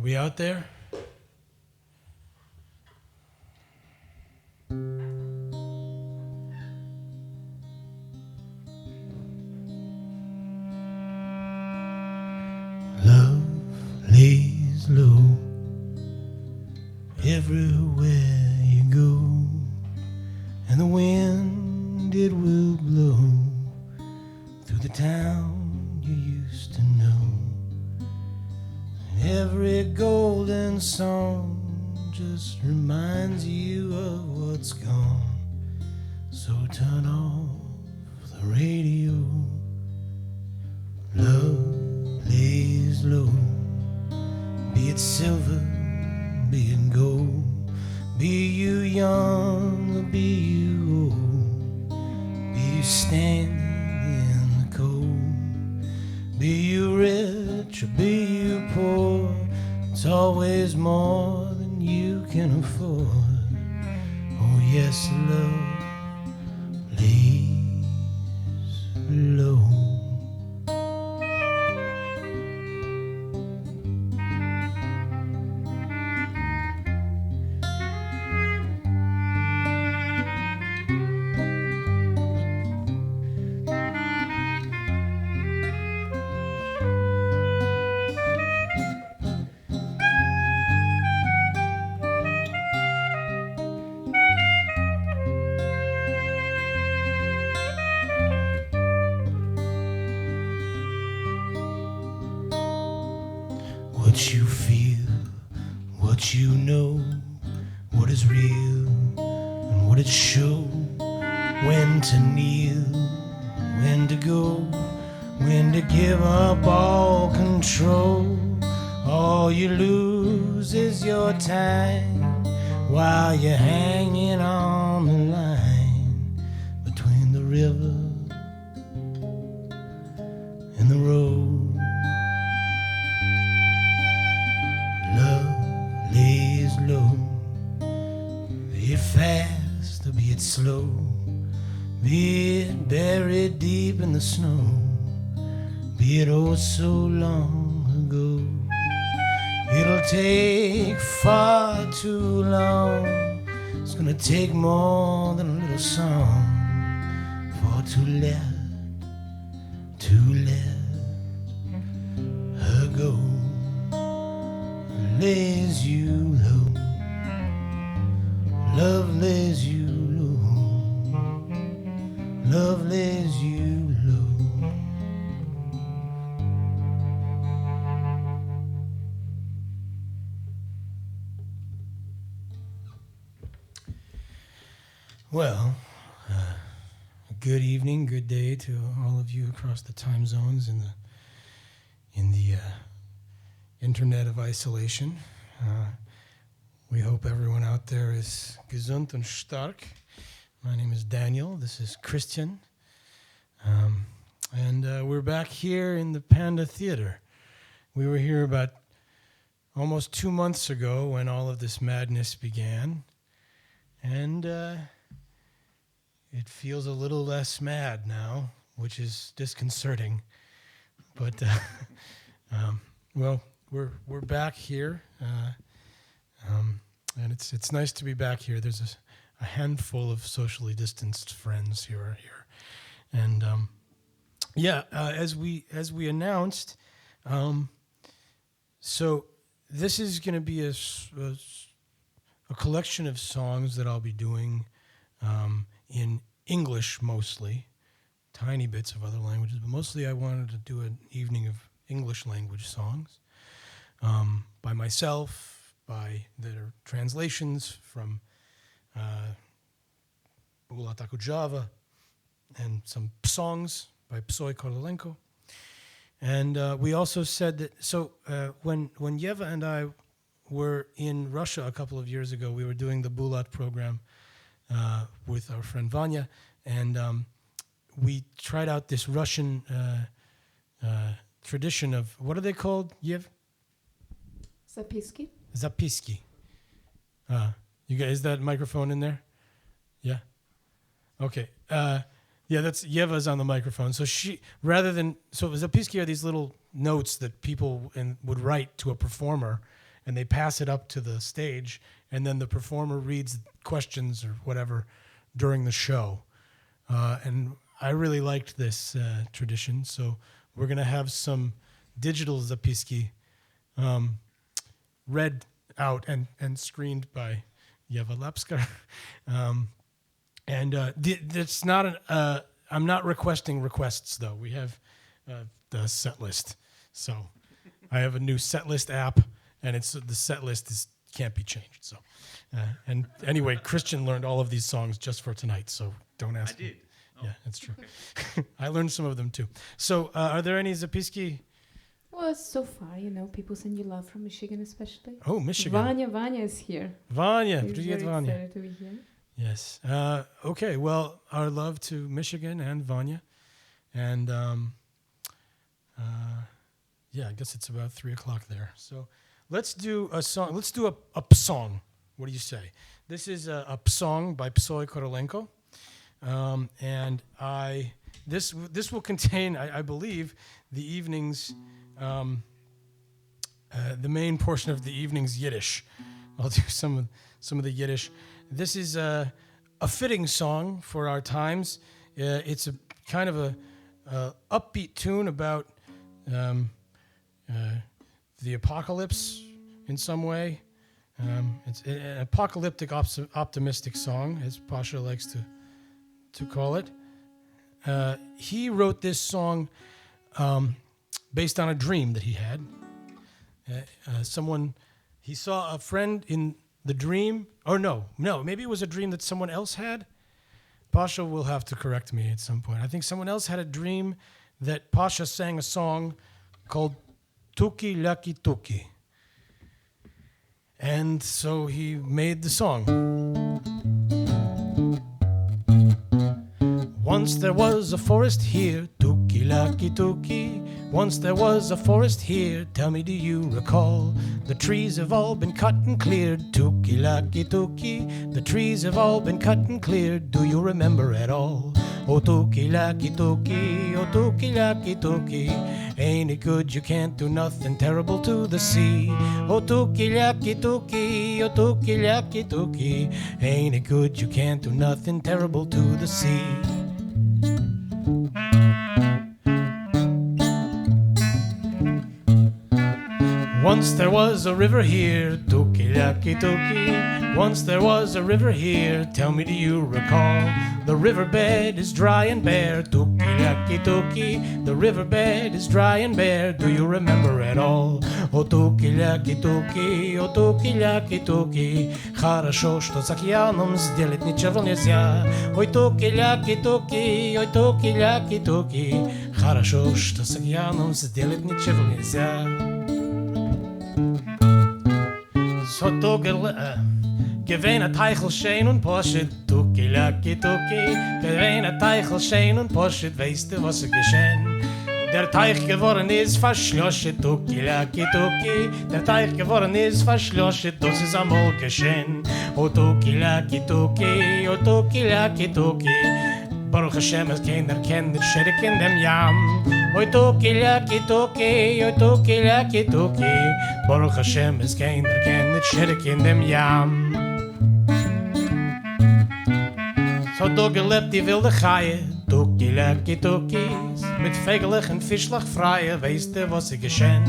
Are we out there? Love lays low everywhere you go, and the wind it will blow through the town you used to know. Every golden song just reminds you of what's gone. So turn off the radio. Love lays low. Be it silver, be it gold. Be you young or be you old. Be you standing in the cold. Be you rich or be you poor. It's always more than you can afford. Oh yes, love lays low. What you feel, what you know, what is real and what it show. When to kneel, when to go, when to give up all control. All you lose is your time while you're hanging on the line between the river and the road. Love lays low. Be it fast or be it slow. Be it buried deep in the snow. Be it oh so long ago. It'll take far too long. It's gonna take more than a little song for to let her go. Lays you low. Love lays you low. Love lays you low. Well, good evening, good day to all of you across the time zones in the internet of isolation. We hope everyone out there is gesund und stark. My name is Daniel. This is Christian. And we're back here in the PANDA Theater. We were here about almost 2 months ago when all of this madness began. And it feels a little less mad now, which is disconcerting. But, well, we're back here, and it's nice to be back here. There's a handful of socially distanced friends who are here, and as we announced, so this is going to be a collection of songs that I'll be doing in English mostly, tiny bits of other languages, but mostly I wanted to do an evening of English language songs. By myself, that are translations from Bulat Okudzhava, and some songs by Psoy Korolenko. And we also said that, when Yeva and I were in Russia a couple of years ago, we were doing the Bulat program with our friend Vanya, and we tried out this Russian tradition of, what are they called, Yev? Zapiski. Zapiski. You guys, is that microphone in there? Yeah? Okay. That's Yeva's on the microphone. So Zapiski are these little notes that people would write to a performer, and they pass it up to the stage, and then the performer reads questions or whatever during the show. And I really liked this tradition, so we're going to have some digital zapiski read out and screened by Yeva Lapskar. It's not I'm not requesting requests, though. We have the set list. So I have a new set list app, and the set list can't be changed. So, and anyway, Christian learned all of these songs just for tonight, so don't ask me. I did. Oh. Yeah, that's true. I learned some of them, too. So are there any zapiski? Well, so far, people send you love from Michigan, especially. Oh, Michigan. Vanya is here. Vanya. He's Привет, very Vanya. excited to be here. Yes. Okay. Well, our love to Michigan and Vanya, and I guess it's about 3:00 there. So let's do a song. Let's do a song. What do you say? This is a song by Psoy Korolenko, and this will contain, I believe, the evening's the main portion of the evening's Yiddish. I'll do some of the Yiddish. This is a fitting song for our times. It's a kind of a upbeat tune about the apocalypse in some way. It's an apocalyptic, optimistic song, as Pasha likes to call it. He wrote this song based on a dream that he had. He saw a friend in the dream, or no, maybe it was a dream that someone else had. Pasha will have to correct me at some point. I think someone else had a dream that Pasha sang a song called Tuki Laki Tuki. And so he made the song. Once there was a forest here, Tuki Laki Tuki. Once there was a forest here, tell me, do you recall? The trees have all been cut and cleared, Tuki Laki Tuki. The trees have all been cut and cleared, do you remember at all? Oh Tuki Laki Tuki, oh Tuki Laki Tuki. Ain't it good you can't do nothing terrible to the sea? Oh Tuki Laki Tuki, oh Tuki Laki Tuki. Ain't it good you can't do nothing terrible to the sea? Once there was a river here, Tuki Laki Tuki. Once there was a river here, tell me, do you recall? The riverbed is dry and bare, Tuki Laki Tuki. The riverbed is dry and bare, do you remember at all? Oh Tuki Laki Tuki, oh Tuki Laki Tuki. Хорошо, что с океаном сделать ничего нельзя. Ой Туки Ляки Туки, ой Туки Ляки Туки. Хорошо, что с океаном сделать ничего нельзя. So gewähne Teichel schön und poschet, Tuki Laki Tuki. Gewähne Teichel schön und poschet, weißt du, was geschehen? Der Teich geworden ist verschlossen, Tuki Laki Tuki. Der Teich geworden ist verschlossen, das ist einmal geschehen. Oh Tuki Laki Tuki, oh Tuki Laki Tuki. Baruch Hashem, es keiner kennt den Schirk in dem Yam. Oi Tuki Laki Tuki, oi Tuki Laki Tuki. Baruch Hashem, es keiner kennt den Schirk in dem Yam. So du gelebt die wilde Gaie, Tuki Laki Tukis. Mit Vegelig und Fischlach freie, weißt du, was ist geschehen?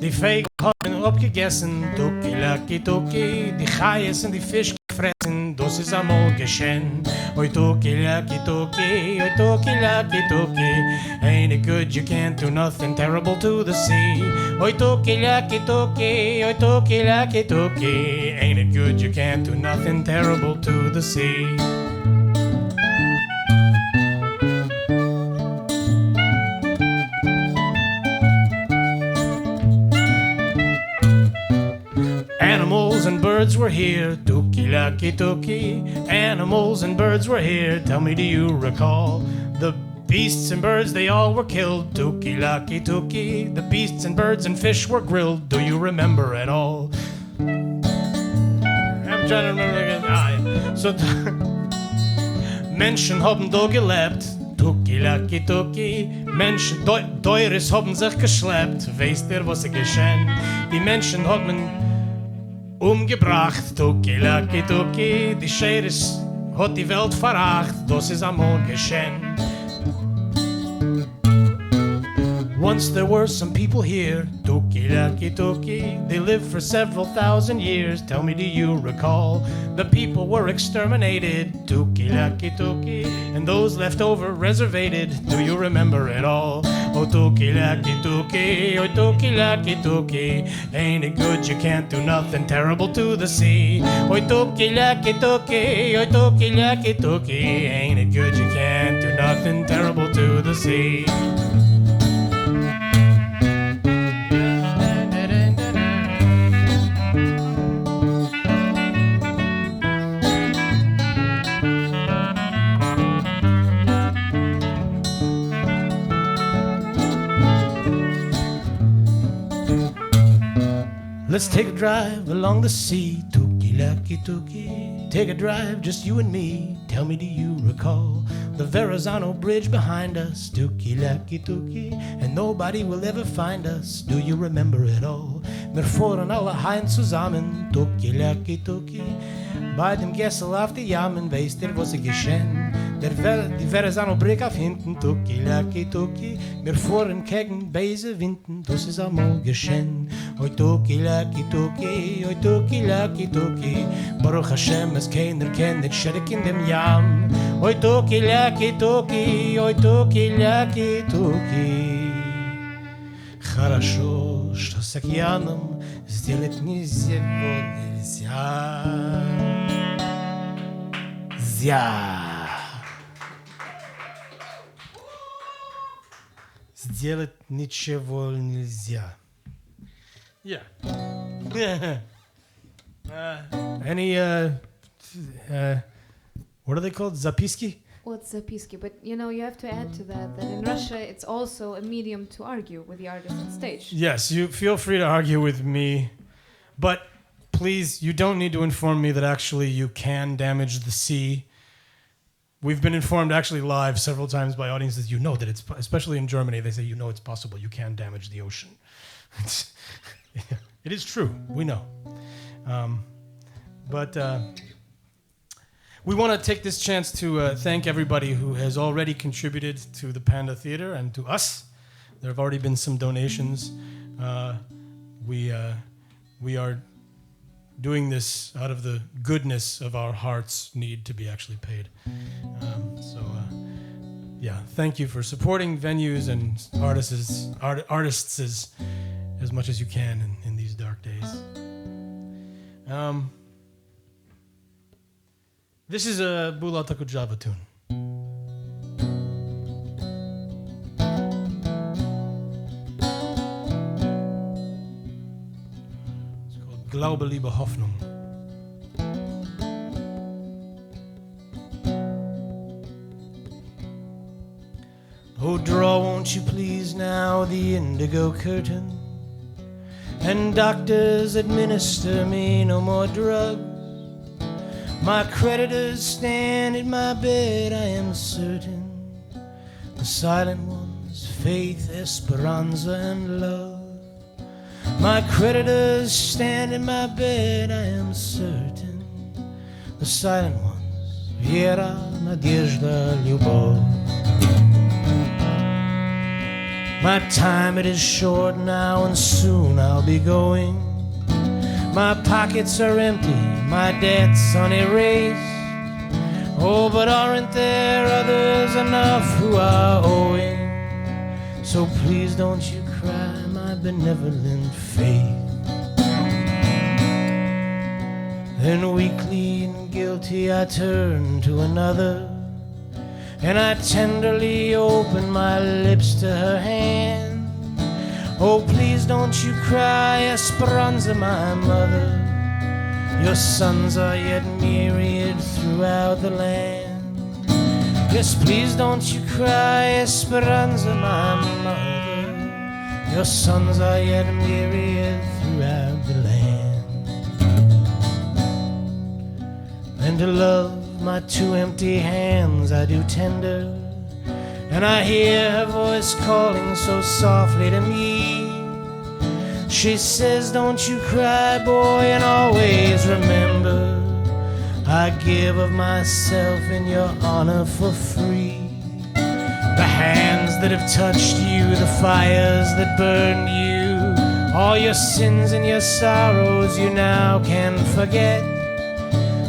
Die Vegel haben abgegessen, Tuki Laki Tuki. Die Gaies und die Fisch fressen, das ist einmal geschehen. Oi Tuki Laki Tuki, oi Tuki Laki Tuki. Ain't it good you can't do nothing terrible to the sea? Oi Tuki Laki Tuki, oi Tuki Laki Tuki. Ain't it good you can't do nothing terrible to the sea? Animals and birds were here, Tuki Laki Tuki. Animals and birds were here, tell me, do you recall? The beasts and birds, they all were killed, Tuki Laki Tuki. The beasts and birds and fish were grilled, do you remember at all? I'm trying to remember again. So Menschen haben da gelebt, Tuki, laki, tuki. Menschen, Teures haben sich geschleppt. Weißt ihr, was geschehen? Die Menschen haben umgebracht. Tuki, laki, tuki. Die Через hat die Welt veracht. Das ist einmal geschehen. Once there were some people here, Tuki, laki, tuki. They lived for several thousand years. Tell me, do you recall? The people were exterminated, Tuki, laki, tuki. And those left over reservated. Do you remember it all? Oh, tuki, laki, tuki. Oh, tuki, laki, tuki. Ain't it good you can't do nothing terrible to the sea? Oh, tuki, laki, tuki. Oh, tuki, laki, tuki. Ain't it good you can't do nothing terrible to the sea? Let's take a drive along the sea, tuki, laki, tuki. Take a drive, just you and me. Tell me, do you recall the Verrazano Bridge behind us, tuki, laki, tuki. And nobody will ever find us. Do you remember it all? Wir fuhren alle heim zusammen, tuki, laki, tuki. Bei dem Gessel auf die Jammen, weißt ihr, was geschehen? Die Verrazano Bridge auf hinten, tuki, laki, tuki. Wir fuhren gegen böse Winden, das ist einmal geschehen. Oi tuki, laki, tuki, oi tuki, laki, tuki. Baruch Hashem, es keiner kennt den Schreck in dem Jam. Oi tuki, laki, tuki, oi tuki, laki, tuki. Хорошо, что с океаном сделать нельзя. Сделать ничего нельзя. Yeah. Any what are they called? Zapiski? Well, it's zapiski, but you know, you have to add to that in Russia it's also a medium to argue with the artist on stage. Yes, you feel free to argue with me, but please, you don't need to inform me that actually you can damage the sea. We've been informed actually live several times by audiences, you know that it's, especially in Germany, they say, you know it's possible, you can damage the ocean. It is true, we know. But we want to take this chance to thank everybody who has already contributed to the Panda Theater and to us. There have already been some donations. We are doing this out of the goodness of our hearts need to be actually paid. Yeah, thank you for supporting venues and artists as much as you can in these dark days. This is a Bulat Okudzhava tune. It's called Glaube, Liebe, Hoffnung. Oh, draw, won't you please now the indigo curtain, and doctors administer me no more drugs. My creditors stand at my bed, I am certain. The silent ones, faith, esperanza, and love. My creditors stand at my bed, I am certain. The silent ones, вера, надежда, любовь. My time it is short now and soon I'll be going. My pockets are empty, my debts unerased. Oh, but aren't there others enough who are owing? So please don't you cry, my benevolent faith. Then weakly and guilty I turn to another, and I tenderly open my lips to her hand. Oh, please don't you cry, Esperanza, my mother. Your sons are yet myriad throughout the land. Yes, please don't you cry, Esperanza, my mother. Your sons are yet myriad throughout the land. And to love my two empty hands I do tender, and I hear her voice calling so softly to me. She says, don't you cry, boy, and always remember, I give of myself in your honor for free. The hands that have touched you, the fires that burned you, all your sins and your sorrows you now can forget.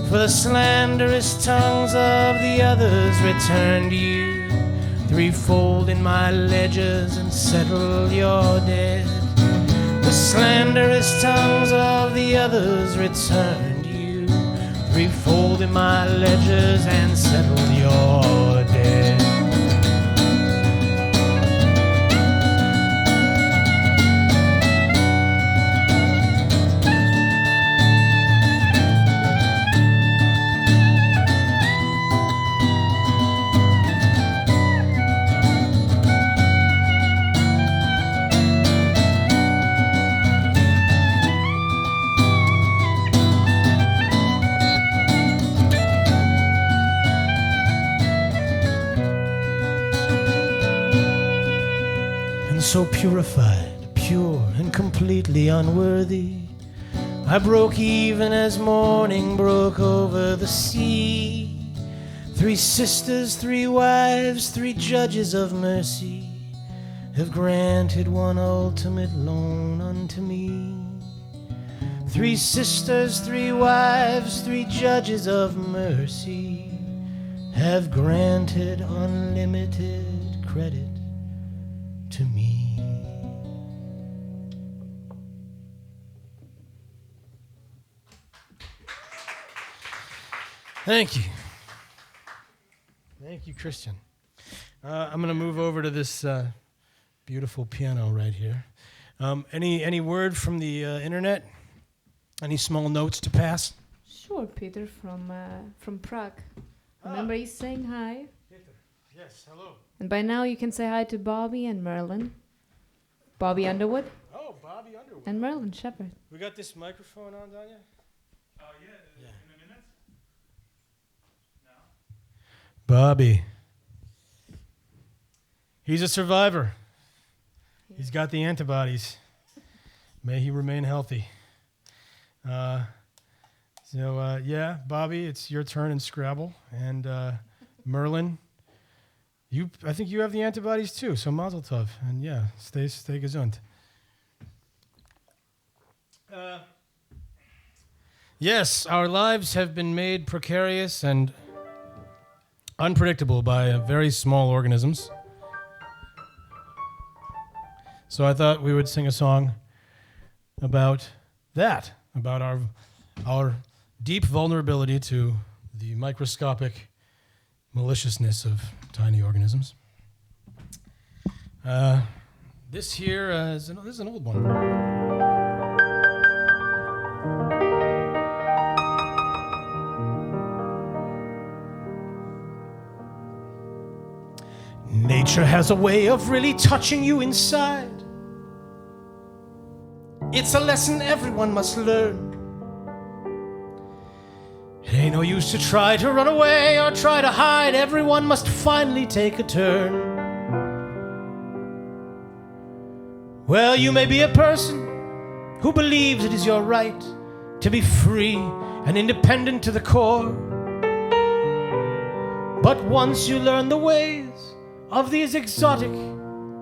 For the slanderous tongues of the others returned you threefold in my ledgers and settle your debt. The slanderous tongues of the others returned you threefold in my ledgers and settle your debt. So purified, pure, and completely unworthy, I broke even as morning broke over the sea. 3 sisters, 3 wives, 3 judges of mercy have granted one ultimate loan unto me. 3 sisters, 3 wives, 3 judges of mercy have granted unlimited credit to me. Thank you. Thank you, Christian. I'm going to move over to this beautiful piano right here. Any word from the internet? Any small notes to pass? Sure, Peter from Prague. Remember he's saying hi? Peter, yes, hello. And by now you can say hi to Bobby and Merlin. Bobby Underwood. Oh, Bobby Underwood. And Merlin Shepherd. We got this microphone on, Danya? Yeah, in a minute. No. Bobby. He's a survivor. He's got the antibodies. May he remain healthy. Yeah, Bobby, it's your turn in Scrabble. And Merlin, I think you have the antibodies too, so mazel tov. And yeah, stay gesund. Yes, our lives have been made precarious and unpredictable by very small organisms. So I thought we would sing a song about that, about our deep vulnerability to the microscopic maliciousness of tiny organisms. This here is an old one. Nature has a way of really touching you inside. It's a lesson everyone must learn. It ain't no use to try to run away or try to hide. Everyone must finally take a turn. Well, you may be a person who believes it is your right to be free and independent to the core. But once you learn the ways of these exotic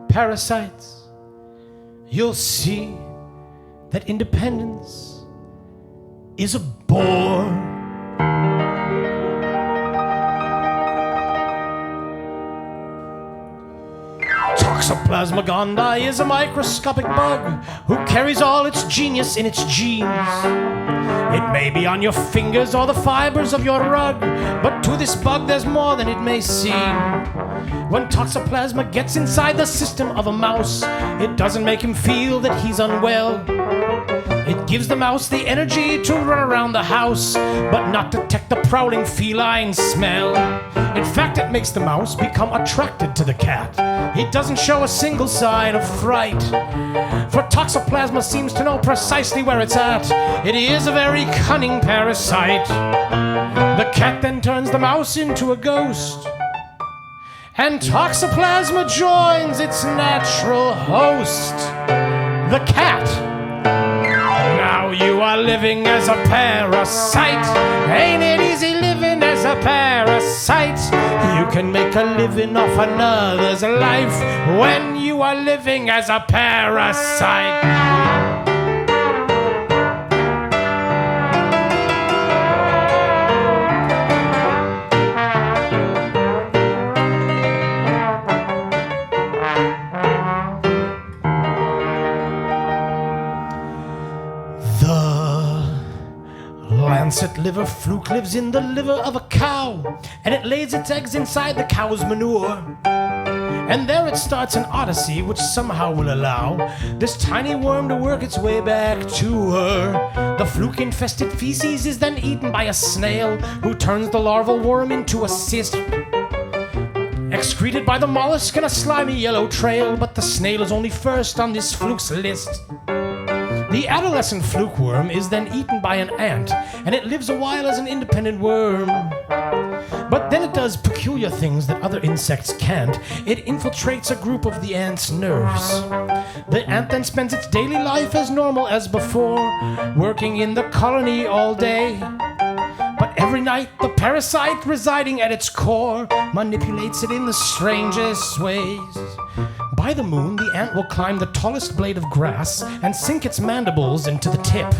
parasites, you'll see that independence is a bore. Toxoplasma gondii is a microscopic bug who carries all its genius in its genes. It may be on your fingers or the fibers of your rug, but to this bug there's more than it may seem. When toxoplasma gets inside the system of a mouse, it doesn't make him feel that he's unwell. It gives the mouse the energy to run around the house, but not detect the prowling feline smell. In fact, it makes the mouse become attracted to the cat. It doesn't show a single sign of fright, for toxoplasma seems to know precisely where it's at. It is a very cunning parasite. The cat then turns the mouse into a ghost, and toxoplasma joins its natural host, the cat. Now you are living as a parasite. Ain't it easy living as a parasite? You can make a living off another's life when you are living as a parasite. Lancet liver fluke lives in the liver of a cow, and it lays its eggs inside the cow's manure. And there it starts an odyssey which somehow will allow this tiny worm to work its way back to her. The fluke-infested feces is then eaten by a snail, who turns the larval worm into a cyst, excreted by the mollusk in a slimy yellow trail. But the snail is only first on this fluke's list. The adolescent fluke worm is then eaten by an ant, and it lives a while as an independent worm. But then it does peculiar things that other insects can't. It infiltrates a group of the ant's nerves. The ant then spends its daily life as normal as before, working in the colony all day. But every night, the parasite residing at its core manipulates it in the strangest ways. By the moon, the ant will climb the tallest blade of grass and sink its mandibles into the tip.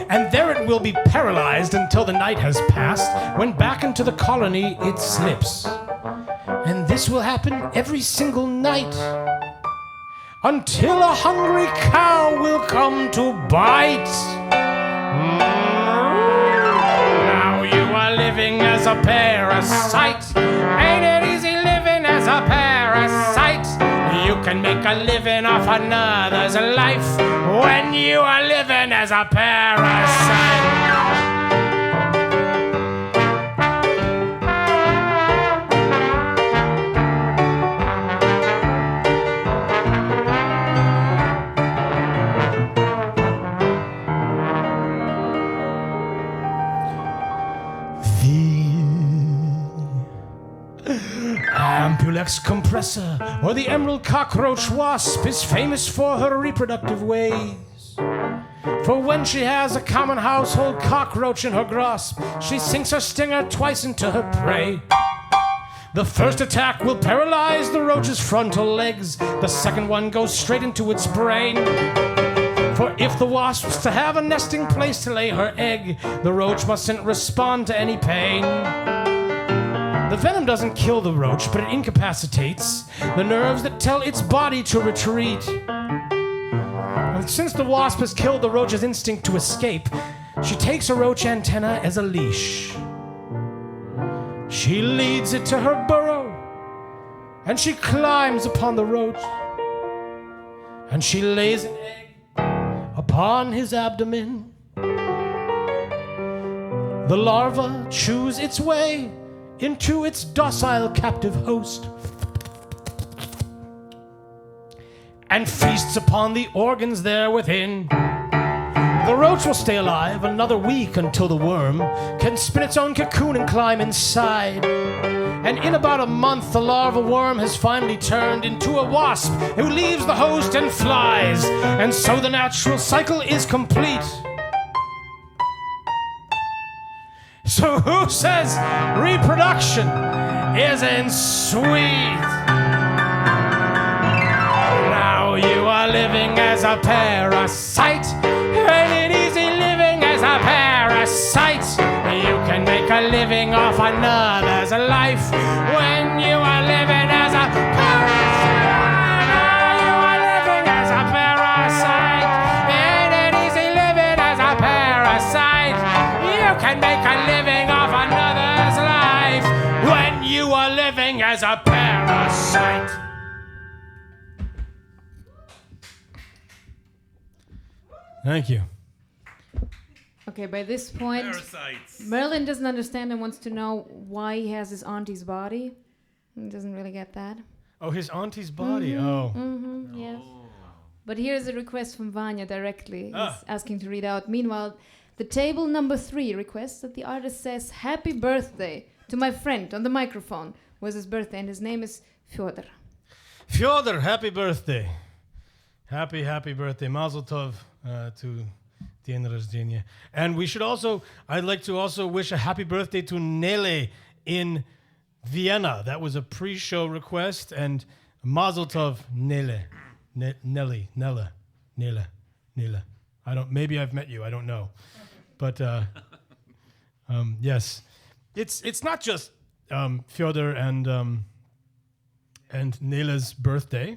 And there it will be paralyzed until the night has passed, when back into the colony it slips. And this will happen every single night, until a hungry cow will come to bite. Now you are living as a parasite. Ain't it easy living as a parasite? You can make a living off another's life when you are living as a parasite. Ampulex compressor, or the emerald cockroach wasp, is famous for her reproductive ways. For when she has a common household cockroach in her grasp, she sinks her stinger twice into her prey. The first attack will paralyze the roach's frontal legs. The second one goes straight into its brain. For if the wasp's to have a nesting place to lay her egg, the roach mustn't respond to any pain. The venom doesn't kill the roach, but it incapacitates the nerves that tell its body to retreat. And since the wasp has killed the roach's instinct to escape, she takes a roach antenna as a leash. She leads it to her burrow, and she climbs upon the roach, and she lays an egg upon his abdomen. The larva chews its way into its docile captive host and feasts upon the organs there within. The roach will stay alive another week until the worm can spin its own cocoon and climb inside. And in about a month, the larva worm has finally turned into a wasp who leaves the host and flies. And so the natural cycle is complete. So who says reproduction isn't sweet? Now you are living as a parasite. Ain't it easy living as a parasite? You can make a living off another's life when you are living as a parasite. Now you are living as a parasite. Ain't it easy living as a parasite? You can make a living off another's life when you are living as a parasite. Thank you. Okay, by this point, Parasites. Merlin doesn't understand and wants to know why he has his auntie's body. He doesn't really get that. Oh, his auntie's body. Yes. But here's a request from Vanya directly. He's asking to read out. Meanwhile, the table number 3 requests that the artist says happy birthday to my friend on the microphone, was his birthday, and his name is Fyodor. Fyodor, happy birthday. Happy birthday. Mazel tov to Dien Rождения. And I'd like to also wish a happy birthday to Nele in Vienna. That was a pre-show request, and Mazel tov, Nele. Nele. Maybe I've met you, I don't know. But yes. It's not just Fyodor and Nele's birthday.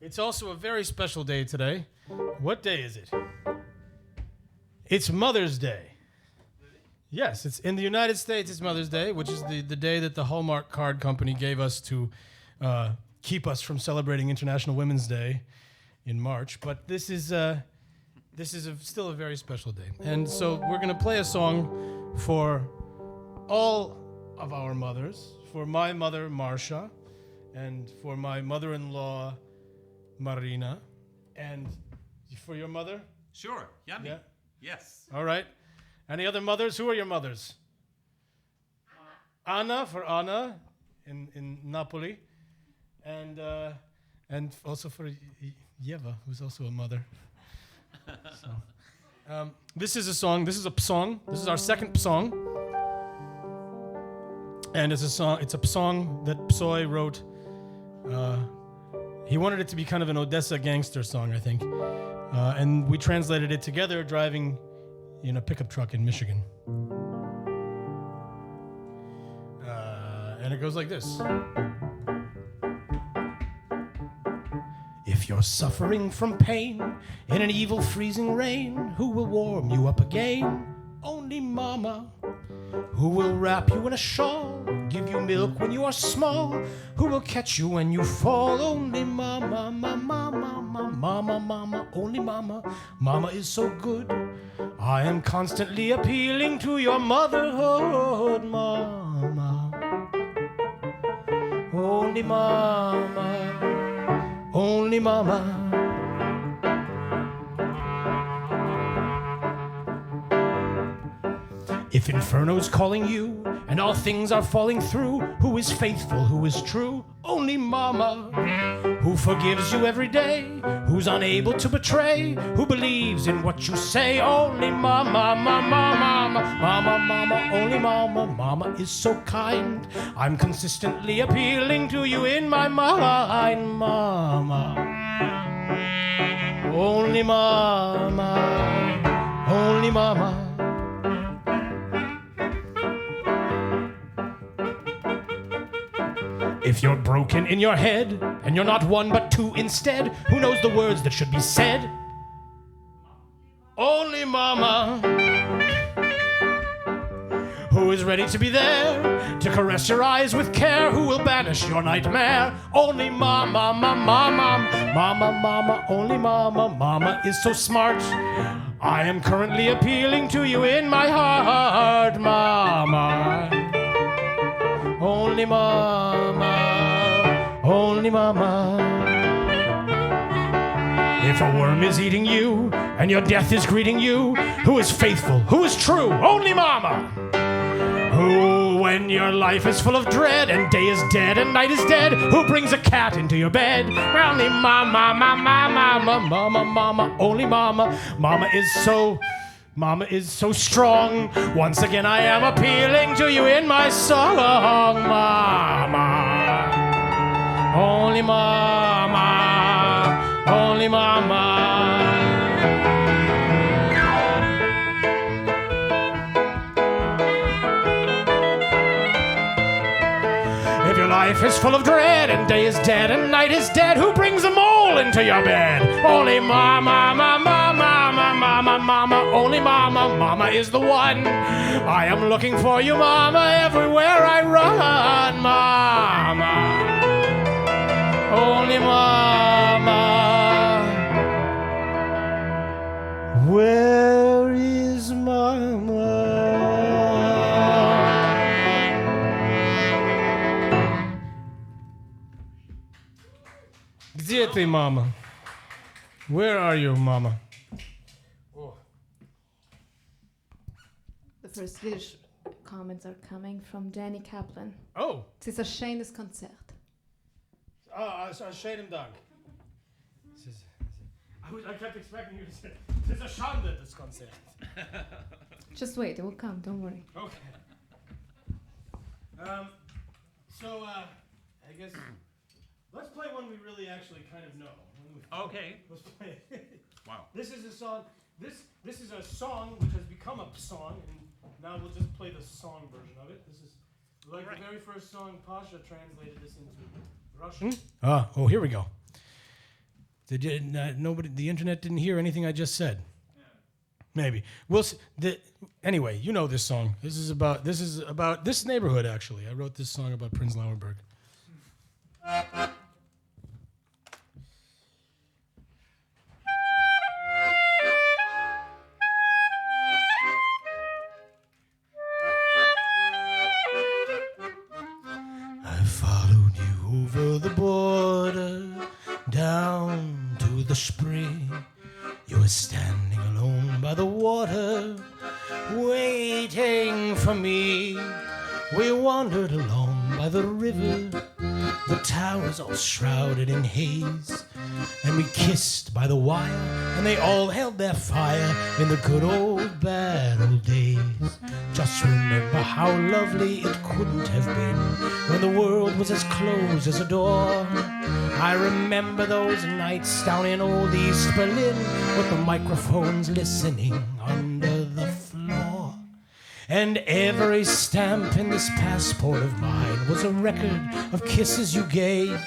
It's also a very special day today. What day is it? It's Mother's Day. Yes, it's in the United States. It's Mother's Day, which is the day that the Hallmark card company gave us to keep us from celebrating International Women's Day in March. But this is still a very special day, and so we're going to play a song for all of our mothers, for my mother Marcia, and for my mother-in-law Marina, and for your mother. Sure, yummy. Yeah. Yes. All right. Any other mothers? Who are your mothers? Anna, for Anna in Napoli. And also for Yeva, who's also a mother. So, this is a song. This is a psong. This is our second psong. And it's a song that Psoy wrote. He wanted it to be kind of an Odessa gangster song, I think. And we translated it together driving in a pickup truck in Michigan. And it goes like this. If you're suffering from pain in an evil freezing rain, who will warm you up again? Only Mama. Who will wrap you in a shawl, give you milk when you are small? Who will catch you when you fall? Only Mama, Mama, only Mama. Mama is so good. I am constantly appealing to your motherhood, Mama. Only Mama, only Mama. If Inferno's calling you and all things are falling through, who is faithful, who is true? Only Mama. Who forgives you every day, who's unable to betray, who believes in what you say? Only Mama, Mama, only Mama. Mama is so kind. I'm consistently appealing to you in my mind, Mama. Only Mama, only Mama. If you're broken in your head, and you're not one but two instead, who knows the words that should be said? Only Mama. Who is ready to be there, to caress your eyes with care, who will banish your nightmare? Only Mama, Mama, only Mama. Mama is so smart. I am currently appealing to you in my heart, Mama. Only Mama, only Mama. If a worm is eating you and your death is greeting you, who is faithful, who is true? Only Mama. Who, when your life is full of dread and day is dead and night is dead, who brings a cat into your bed? Only Mama, Mama, only Mama. Mama is so strong. Once again I am appealing to you in my song, Mama. Only Mama, only Mama. If your life is full of dread and day is dead and night is dead, who brings a mole into your bed? Only Mama, Mama, only Mama. Mama is the one. I am looking for you, Mama, everywhere I run, Mama. Only Mama. Where is Mama? Где ты, Mama? Where are you, Mama? The first Yiddish comments are coming from Danny Kaplan. Oh, Het is een schijnes concert. schönen Dank. I kept expecting you to say, it's a Schande, this concert. Just wait, it will come, don't worry. Okay. I guess let's play one we really actually kind of know. Okay. Let's play. Wow. This is a song. This is a song which has become a song, and now we'll just play the song version of it. This is like the very first song. Pasha translated this into Russian. Oh, here we go. Nobody, the internet didn't hear anything I just said. Yeah. Maybe we'll see. Anyway, you know this song. This is about this neighborhood. Actually, I wrote this song about Prince Lauenberg. I followed you over the border, down to the spring. You were standing alone by the water, waiting for me. We wandered along by the river, the towers all shrouded in haze, and we kissed by the wire, and they all held their fire in the good old bad old days. Just remember how lovely it couldn't have been when the world was as closed as a door. I remember those nights down in old East Berlin with the microphones listening under the floor. And every stamp in this passport of mine was a record of kisses you gave.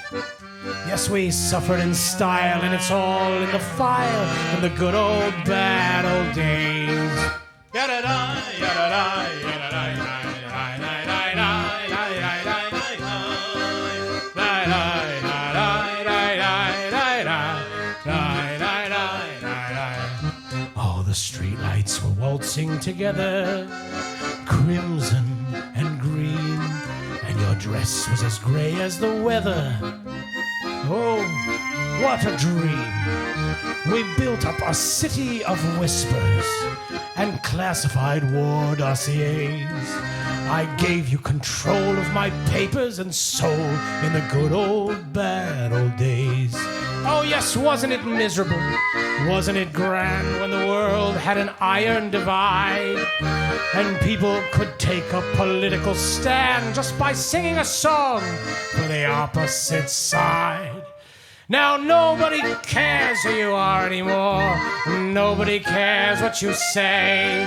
Yes, we suffered in style, and it's all in the file in the good old bad old days. Yada-da, yada-da, yada-da, all the streetlights were waltzing together, crimson and green, and your dress was as gray as the weather. Oh, what a dream! We built up a city of whispers and classified war dossiers. I gave you control of my papers and soul in the good old bad old days. Oh yes, wasn't it miserable? Wasn't it grand when the world had an iron divide and people could take a political stand just by singing a song for the opposite side? Now nobody cares who you are anymore. Nobody cares what you say.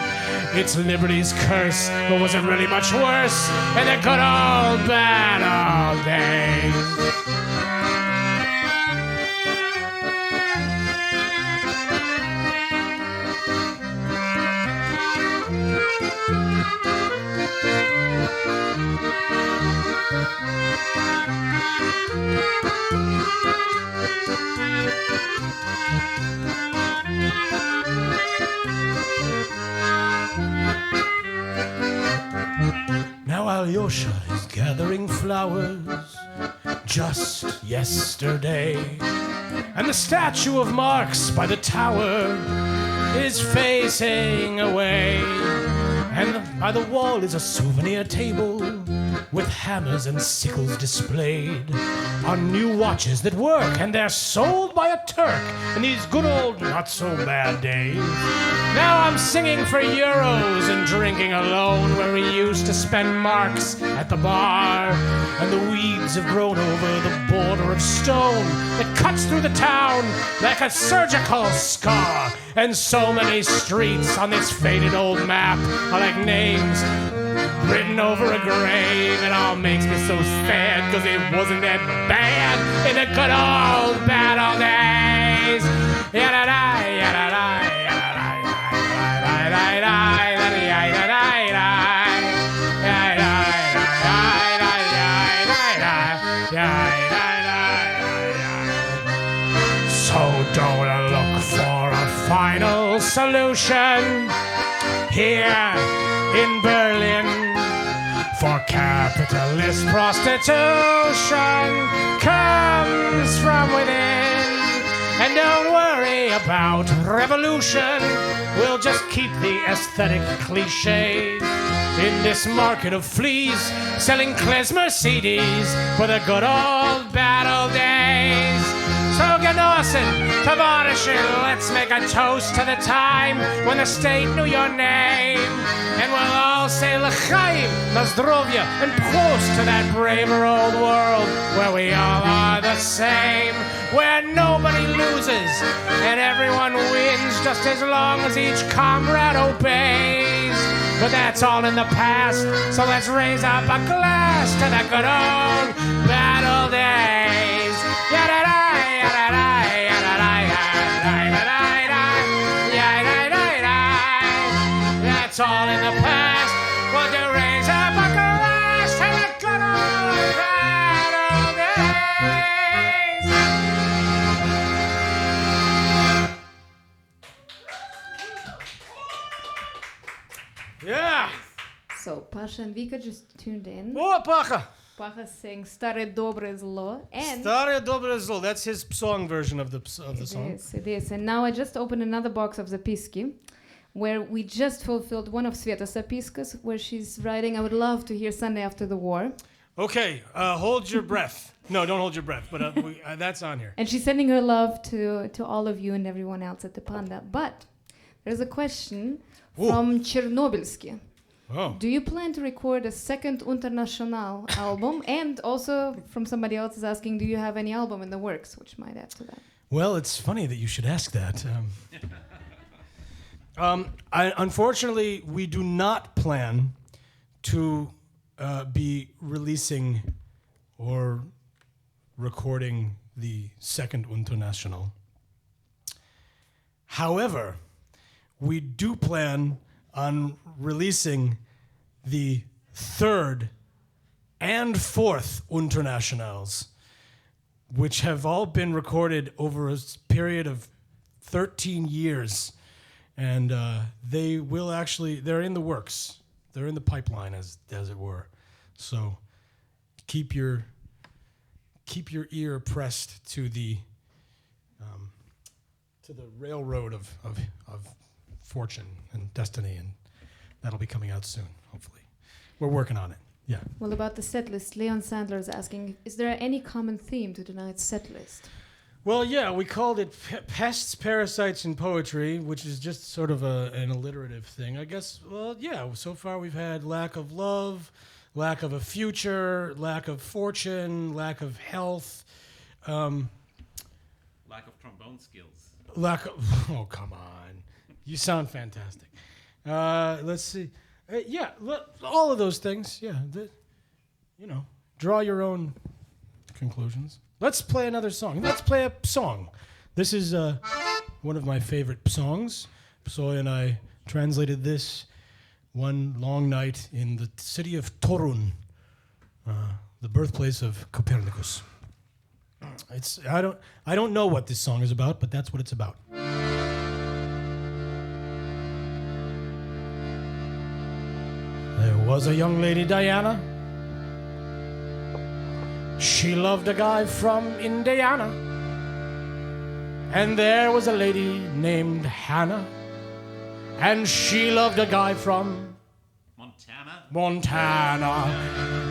It's liberty's curse, but was it really much worse in the good old bad old days? Now Alyosha is gathering flowers just yesterday, and the statue of Marx by the tower is facing away, and by the wall is a souvenir table with hammers and sickles displayed on new watches that work, and they're sold by a Turk in these good old not-so-bad days. Now I'm singing for euros and drinking alone where we used to spend marks at the bar, and the weeds have grown over the border of stone that cuts through the town like a surgical scar, and so many streets on this faded old map are like names written over a grave. It all makes me so sad, cause it wasn't that bad in the good old bad old days. Yada-da, yada-da, yada-da, yada-da, yada-da. So don't look for a final solution here in Berlin, for capitalist prostitution comes from within. And don't worry about revolution, we'll just keep the aesthetic cliches in this market of fleas, selling klezmer CDs for the good old bad old days. So genossen, tavarishil, let's make a toast to the time when the state knew your name. And we'll all say l'chaim, nazdrovya, and prost to that braver old world where we all are the same, where nobody loses and everyone wins just as long as each comrade obeys. But that's all in the past, so let's raise up a glass to the good old bad old days. Yada-da, yada-da, yada-da, yada-da, yada-da, yada-da. That's all in the past. Would you raise up a glass to the good old bad old days? Yeah. So Pasha and Vika just tuned in. Oh, Pacha. Pacha sings Stare Dobre Zlo, and Stare Dobre Zlo. That's his song version of the song. it is. And now I just opened another box of zapiski, where we just fulfilled one of Sveta's zapiskas, where she's writing, I would love to hear Sunday After the War. Okay, hold your breath. No, don't hold your breath, but that's on here. And she's sending her love to all of you and everyone else at the Panda. But there's a question from Chernobylsky. Oh. Do you plan to record a second International album? And also from somebody else is asking, do you have any album in the works, which might add to that? Well, it's funny that you should ask that. Unfortunately, we do not plan to be releasing or recording the second International. However, we do plan on releasing the third and fourth Internationals, which have all been recorded over a period of 13 years. And they will actually, they're in the works. They're in the pipeline, as it were. So keep your ear pressed to the railroad of fortune and destiny, and that'll be coming out soon, hopefully. We're working on it. Yeah. Well, about the set list, Leon Sandler is asking, is there any common theme to tonight's set list? Well, yeah, we called it Pests, Parasites, and Poetry, which is just sort of an alliterative thing. I guess, well, yeah, so far we've had lack of love, lack of a future, lack of fortune, lack of health. Lack of trombone skills. Oh, come on. You sound fantastic. Let's see. Yeah, all of those things. Yeah, draw your own conclusions. Let's play another song. Let's play a song. This is one of my favorite songs. Psoy and I translated this one long night in the city of Torun, the birthplace of Copernicus. I don't know what this song is about, but that's what it's about. There was a young lady, Diana. She loved a guy from Indiana. And there was a lady named Hannah. And she loved a guy from Montana.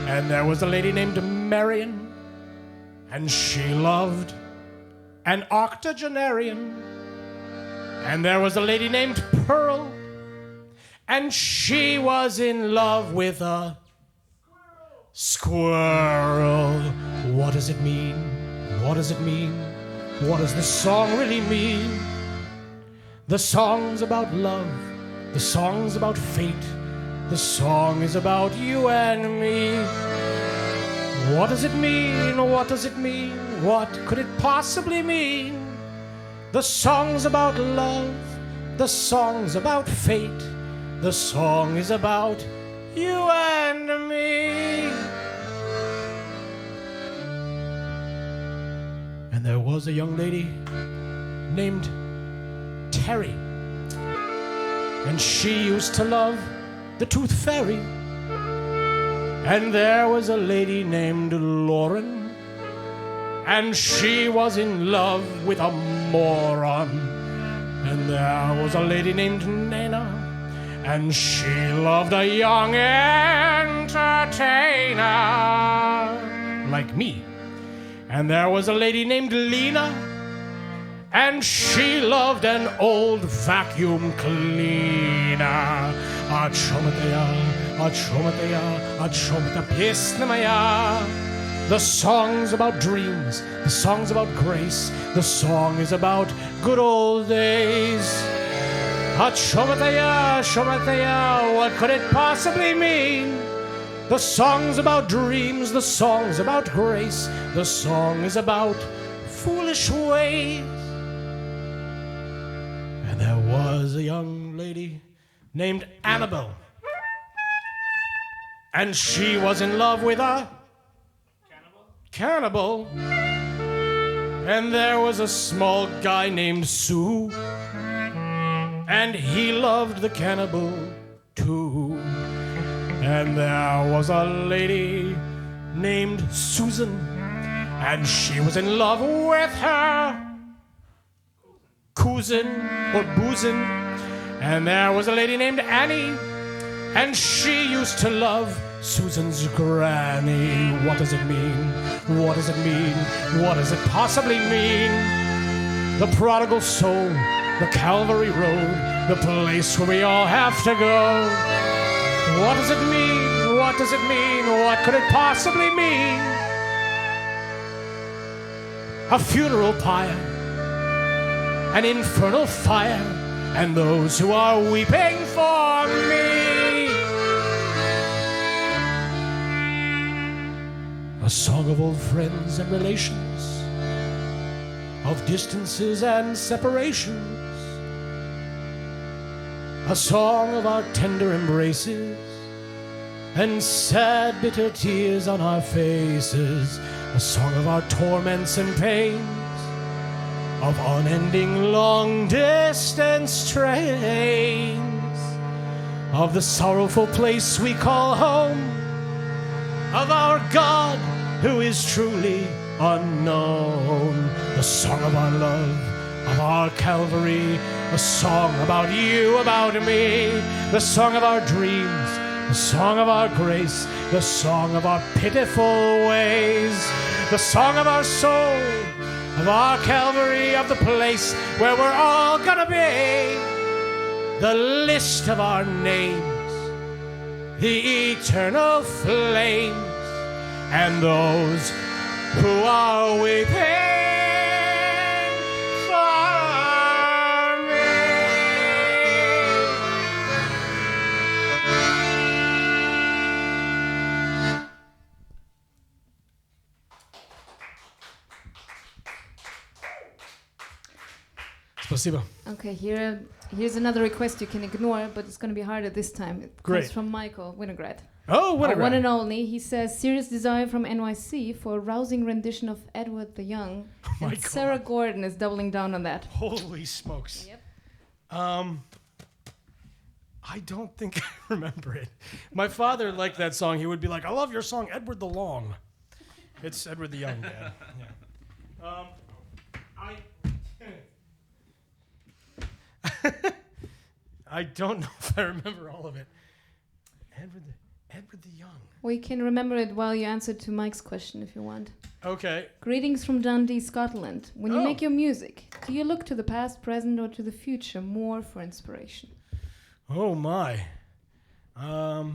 And there was a lady named Marion. And she loved an octogenarian. And there was a lady named Pearl. And she was in love with a squirrel. What does it mean? What does it mean? What does this song really mean? The song's about love. The song's about fate. The song is about you and me. What does it mean? What does it mean? What could it possibly mean? The song's about love. The song's about fate. The song is about you and me. And there was a young lady named Terry. And she used to love the Tooth Fairy. And there was a lady named Lauren. And she was in love with a moron. And there was a lady named Nana. and she loved a young entertainer like me. And there was a lady named Lena, and she loved an old vacuum cleaner. А чем это песня моя? The song's about dreams, the song's about grace, the song is about good old days. А чем это я, what could it possibly mean? The song's about dreams, the song's about grace, the song is about foolish ways. And there was a young lady named Annabelle, and she was in love with a cannibal. And there was a small guy named Sue, and he loved the cannibal too. And there was a lady named Susan, and she was in love with her cousin or boozin'. And there was a lady named Annie, and she used to love Susan's granny. What does it mean? What does it mean? What does it possibly mean? The prodigal soul, the Calvary Road, the place where we all have to go. What does it mean? What does it mean? What could it possibly mean? A funeral pyre, an infernal fire, and those who are weeping for me. A song of old friends and relations, of distances and separations. A song of our tender embraces and sad bitter tears on our faces. A song of our torments and pains, of unending long distance trains, of the sorrowful place we call home, of our God who is truly unknown. The song of our love, of our Calvary, a song about you, about me, the song of our dreams, the song of our grace, the song of our pitiful ways, the song of our soul, of our Calvary, of the place where we're all gonna be, the list of our names, the eternal flames, and those who are weeping for me. Спасибо. Okay, here's another request you can ignore, but it's going to be harder this time. It Great. comes from Michael Winograd. Oh, what a One and only. He says, serious desire from NYC for a rousing rendition of Edward the Young. my And Sarah Gordon is doubling down on that. Holy smokes. Yep. I don't think I remember it. My father liked that song. He would be like, I love your song, Edward the Long. It's Edward the Young, Dad. Yeah. I don't know if I remember all of it. Edward the Young. We can remember it while you answer to Mike's question if you want. Okay. Greetings from Dundee, Scotland. When you Oh. make your music, do you look to the past, present, or to the future more for inspiration? Oh my. I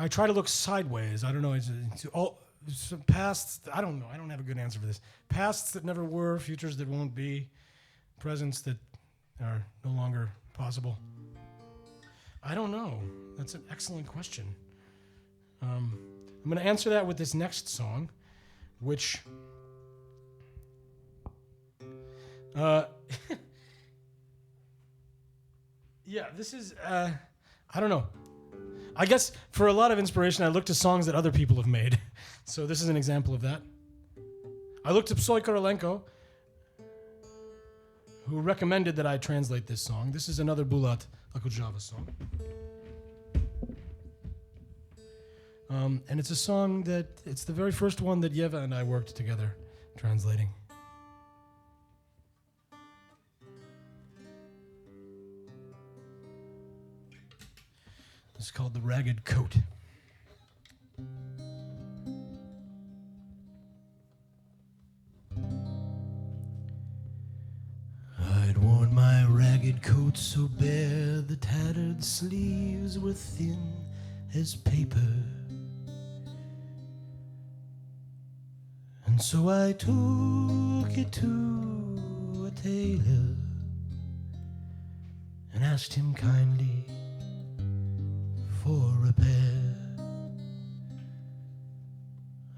try to look sideways. I don't know. It's past. I don't know. I don't have a good answer for this. Pasts that never were, futures that won't be, presents that are no longer possible. I don't know. That's an excellent question. I'm going to answer that with this next song, which yeah, this is I don't know. I guess for a lot of inspiration, I look to songs that other people have made. So this is an example of that. I looked to Psoy Korolenko, who recommended that I translate this song. This is another Bulat Okudzhava song. And it's a song that, it's the very first one that Yeva and I worked together translating. It's called The Ragged Coat. I'd worn my ragged coat so bare the tattered sleeves were thin as paper. And so I took it to a tailor and asked him kindly for repair.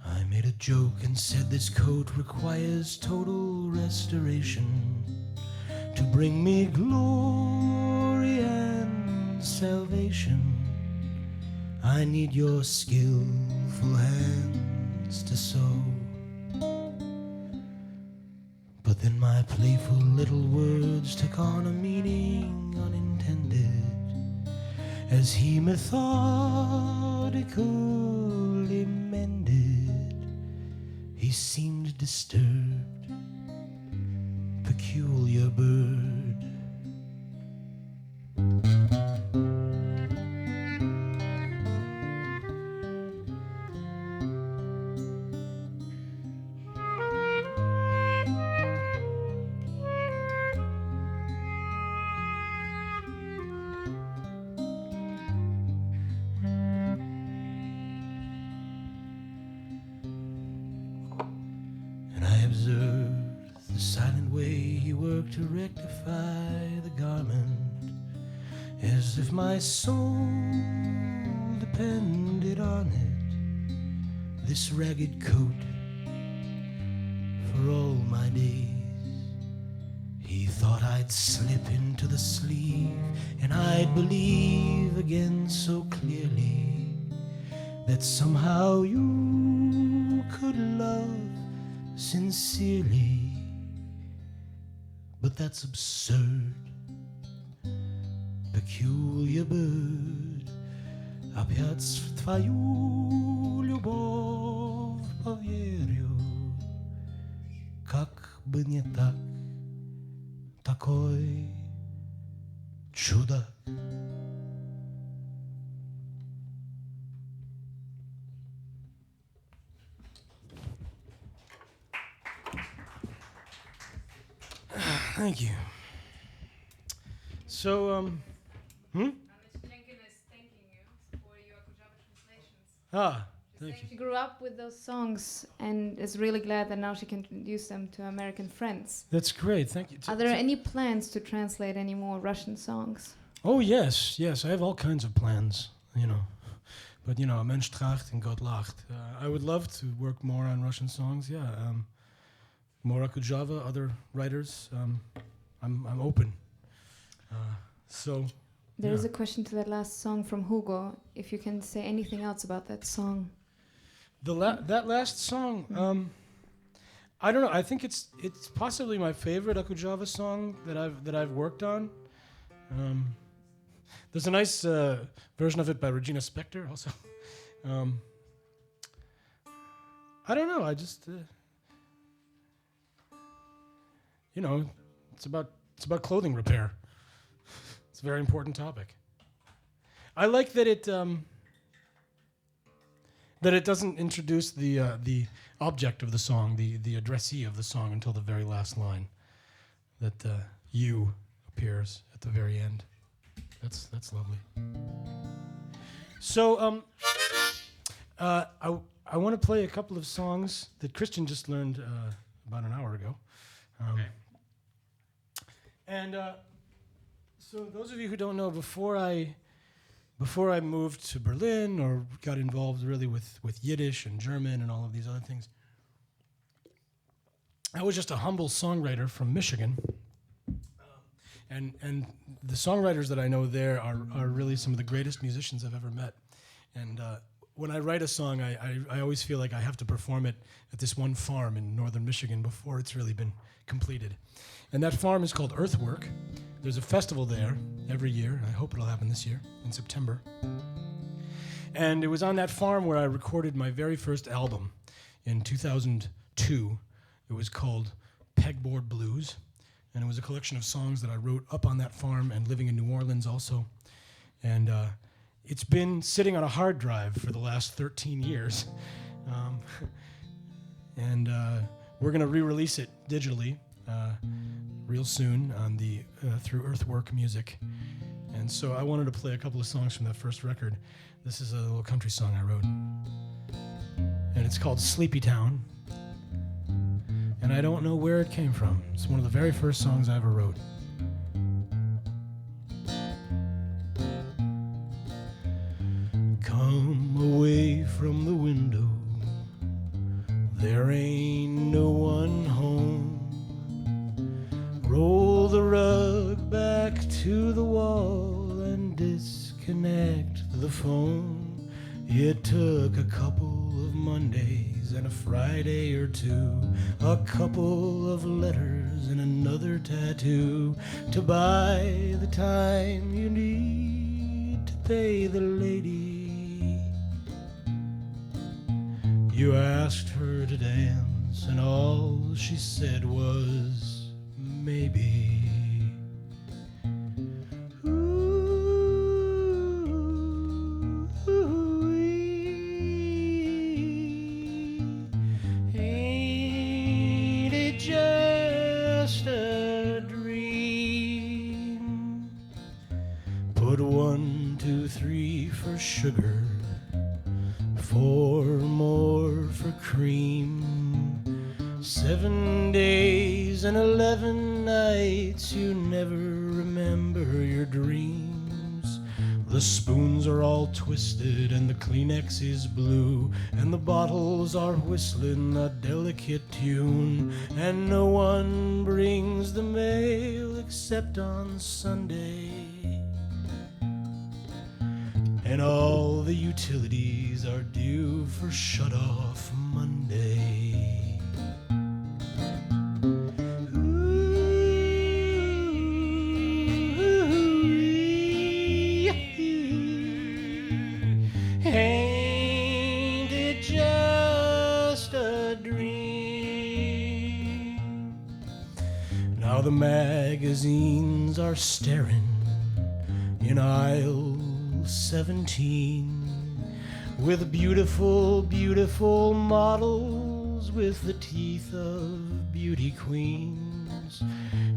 I made a joke and said this coat requires total restoration to bring me glory and salvation. I need your skillful hands to sew. But then my playful little words took on a meaning unintended, as he methodically mended. He seemed disturbed, peculiar bird. To rectify the garment, as if my soul depended on it. This ragged coat for all my days. He thought I'd slip into the sleeve and I'd believe again so clearly that somehow you could love sincerely. But that's absurd, peculiar bird. Опять в твою любовь поверю. Как бы не так, такой чудак. Thank you. So, Lincoln is thanking you for your Okudzhava translations. Thank you. She grew up with those songs and is really glad that now she can introduce them to American friends. That's great. Thank you. Are there any plans to translate any more Russian songs? Oh, yes. I have all kinds of plans, But, a Mensch tracht and Gott lacht. I would love to work more on Russian songs, more Okudzhava, other writers. I'm open. There is a question to that last song from Hugo. If you can say anything else about that song. That last song, I don't know. I think it's possibly my favorite Okudzhava song that I've worked on. There's a nice version of it by Regina Spektor also. I don't know. I just. It's about clothing repair. It's a very important topic. I like that it doesn't introduce the object of the song, the addressee of the song, until the very last line. That you appears at the very end. That's lovely. So I want to play a couple of songs that Christian just learned about an hour ago. Okay. And so those of you who don't know, before I moved to Berlin or got involved really with Yiddish and German and all of these other things, I was just a humble songwriter from Michigan. And the songwriters that I know there are really some of the greatest musicians I've ever met. And when I write a song, I always feel like I have to perform it at this one farm in northern Michigan before it's really been completed. And that farm is called Earthwork. There's a festival there every year. I hope it'll happen this year in September. And it was on that farm where I recorded my very first album in 2002. It was called Pegboard Blues. And it was a collection of songs that I wrote up on that farm and living in New Orleans also. And it's been sitting on a hard drive for the last 13 years. And we're going to re-release it digitally real soon on the through Earthwork Music. And so I wanted to play a couple of songs from that first record. This is a little country song I wrote. And it's called Sleepy Town. And I don't know where it came from. It's one of the very first songs I ever wrote. Come away from the window. There ain't no one home. Roll the rug back to the wall and disconnect the phone. It took a couple of Mondays and a Friday or two, a couple of letters and another tattoo to buy the time you need to pay the lady. You asked her to dance and all she said was maybe. Ain't it just a dream? Put 1, 2, 3 for sugar, 4 more for cream. 7 days and 11 nights, you never remember your dreams. The spoons are all twisted and the Kleenex is blue, and the bottles are whistling a delicate tune, and no one brings the mail except on Sunday. And all the utilities are due for shut-off Monday. Ain't it just a dream? Now the magazines are staring in aisle 17 with beautiful, beautiful models with the teeth of beauty queens.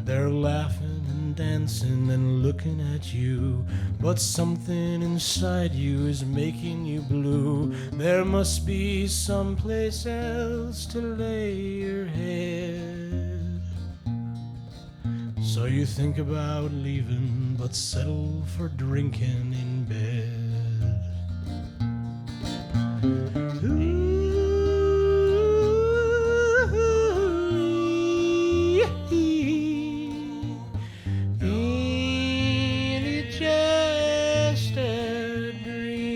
They're laughing and dancing and looking at you, but something inside you is making you blue. There must be someplace else to lay your head. So you think about leaving, but settle for drinking in bed. Ain't it just a dream?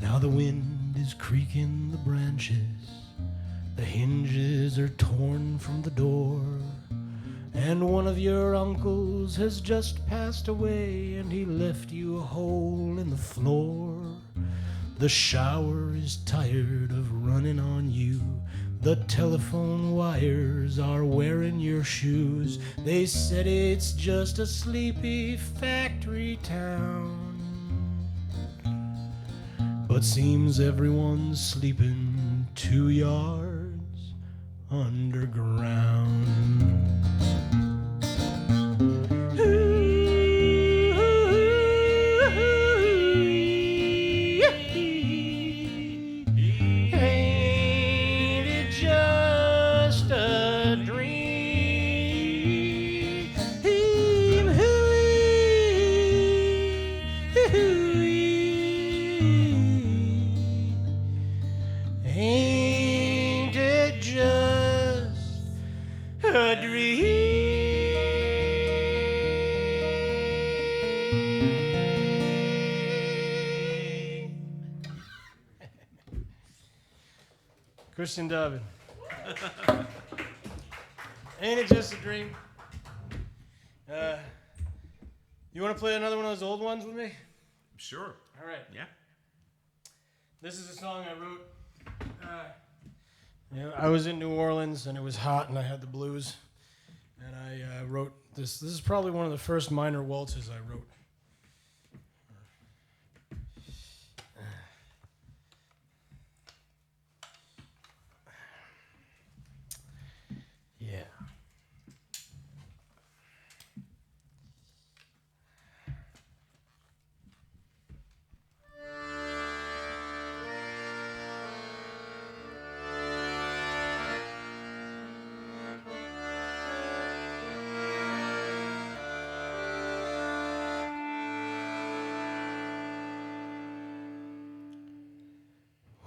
Now the wind is creaking the branches, the hinges are torn from the door, and one of your uncles has just passed away and he left you a hole in the floor. The shower is tired of running on you, the telephone wires are wearing your shoes. They said it's just a sleepy factory town, but seems everyone's sleeping 2 yards underground. Ain't it just a dream? Ain't it just Christian David. Ain't it just a dream? You want to play another one of those old ones with me? Sure. All right. Yeah. This is a song I wrote. I was in New Orleans and it was hot and I had the blues. And I wrote this. This is probably one of the first minor waltzes I wrote. Yeah.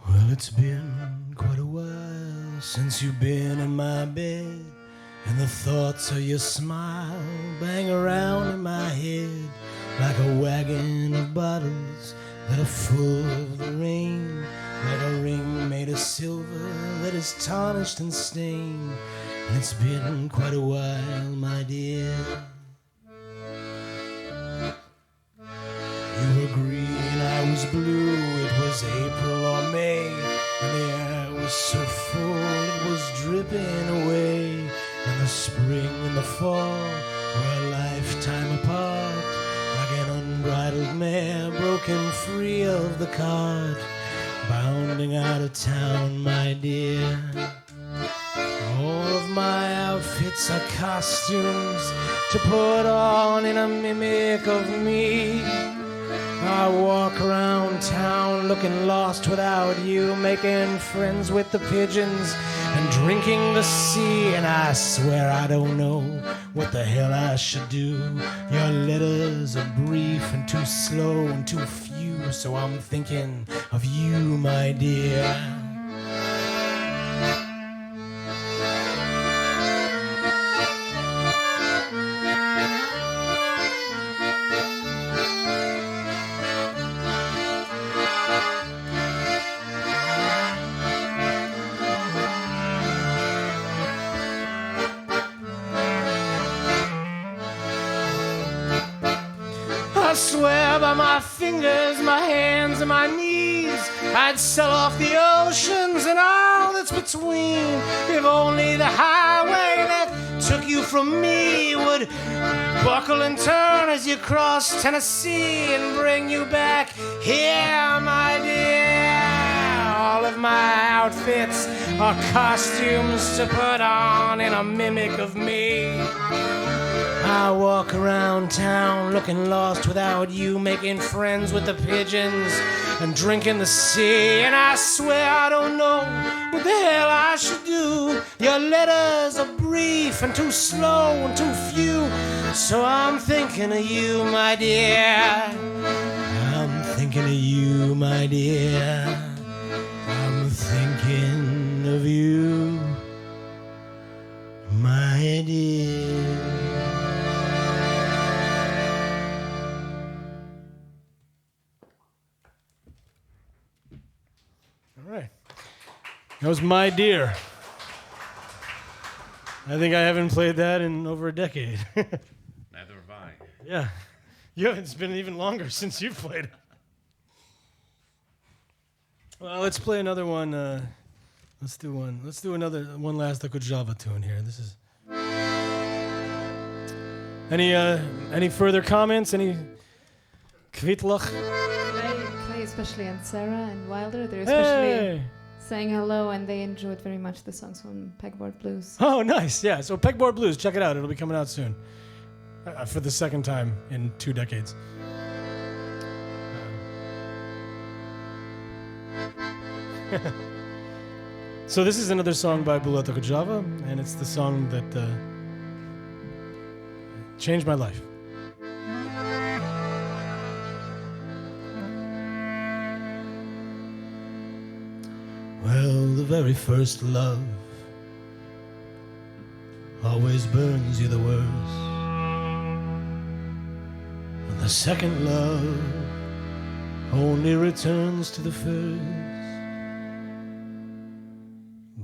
Well, it's been quite a while since you've been in my bed, and the thoughts of your smile bang around in my head like a wagon of bottles that are full of the rain, like a ring made of silver that is tarnished and stained. And it's been quite a while, my dear. You were green, I was blue, it was April or May, and the air was so full, it was dripping away. And the spring and the fall were a lifetime apart, like an unbridled mare broken free of the cart, bounding out of town, my dear. All of my outfits are costumes to put on in a mimic of me. I walk around town looking lost without you, making friends with the pigeons and drinking the sea. And I swear I don't know what the hell I should do. Your letters are brief and too slow and too few, so I'm thinking of you, my dear. I swear by my fingers, my hands and my knees, I'd sell off the oceans and all that's between, if only the highway that took you from me would buckle and turn as you cross Tennessee and bring you back here, my dear. All of my outfits are costumes to put on in a mimic of me. I walk around town looking lost without you, making friends with the pigeons and drinking the sea. And I swear I don't know what the hell I should do. Your letters are brief and too slow and too few, so I'm thinking of you, my dear. I'm thinking of you, my dear. I'm thinking of you, my dear. That was My Dear. I think I haven't played that in over a decade. Neither have I. Yeah. It's been even longer since you've played. Well, let's play another one. Let's do one. Let's do one last Okudzhava tune here. This is. Any further comments? Any kvitlach? Clay especially and Sarah and Wilder, they're especially saying hello and they enjoyed very much the songs from Pegboard Blues. Oh, nice. Yeah. So Pegboard Blues, check it out. It'll be coming out soon. For the second time in 2 decades. So this is another song by Bulat Okudzhava, and it's the song that changed my life. Well, the very first love always burns you the worst. And the second love only returns to the first.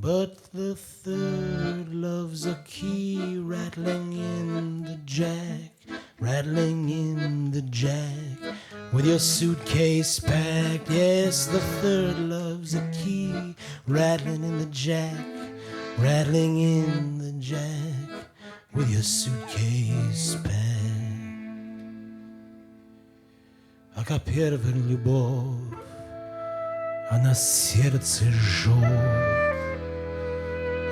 But the third loves a key rattling in the jack, rattling in the jack. With your suitcase packed, yes, the third loves a key rattling in the jack, rattling in the jack. With your suitcase packed. Ака первая любовь, она сердце жжет,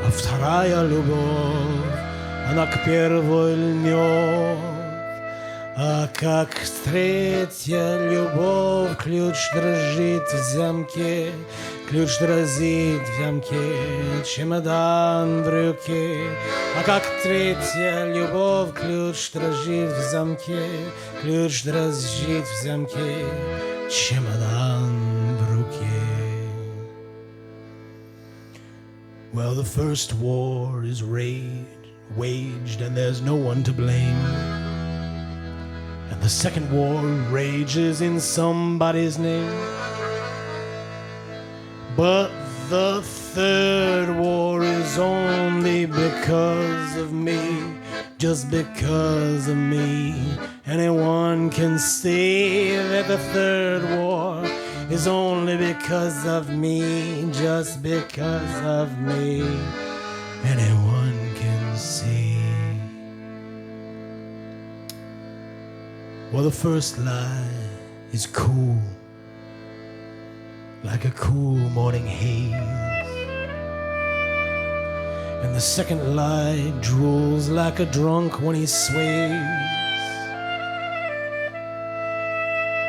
а вторая любовь, она к первой льнет. А как третья любовь, ключ дрожит в замке, ключ дрожит в замке, чемодан в руке. А как третья любовь, ключ дрожит в замке, ключ дрожит в замке, чемодан в руке. Well, the first war is waged, and there's no one to blame. And the second war rages in somebody's name. But the third war is only because of me, just because of me. Anyone can see that the third war is only because of me, just because of me. Anyone can see. Well, the first lie is cool, like a cool morning haze. And the second lie drools like a drunk when he sways.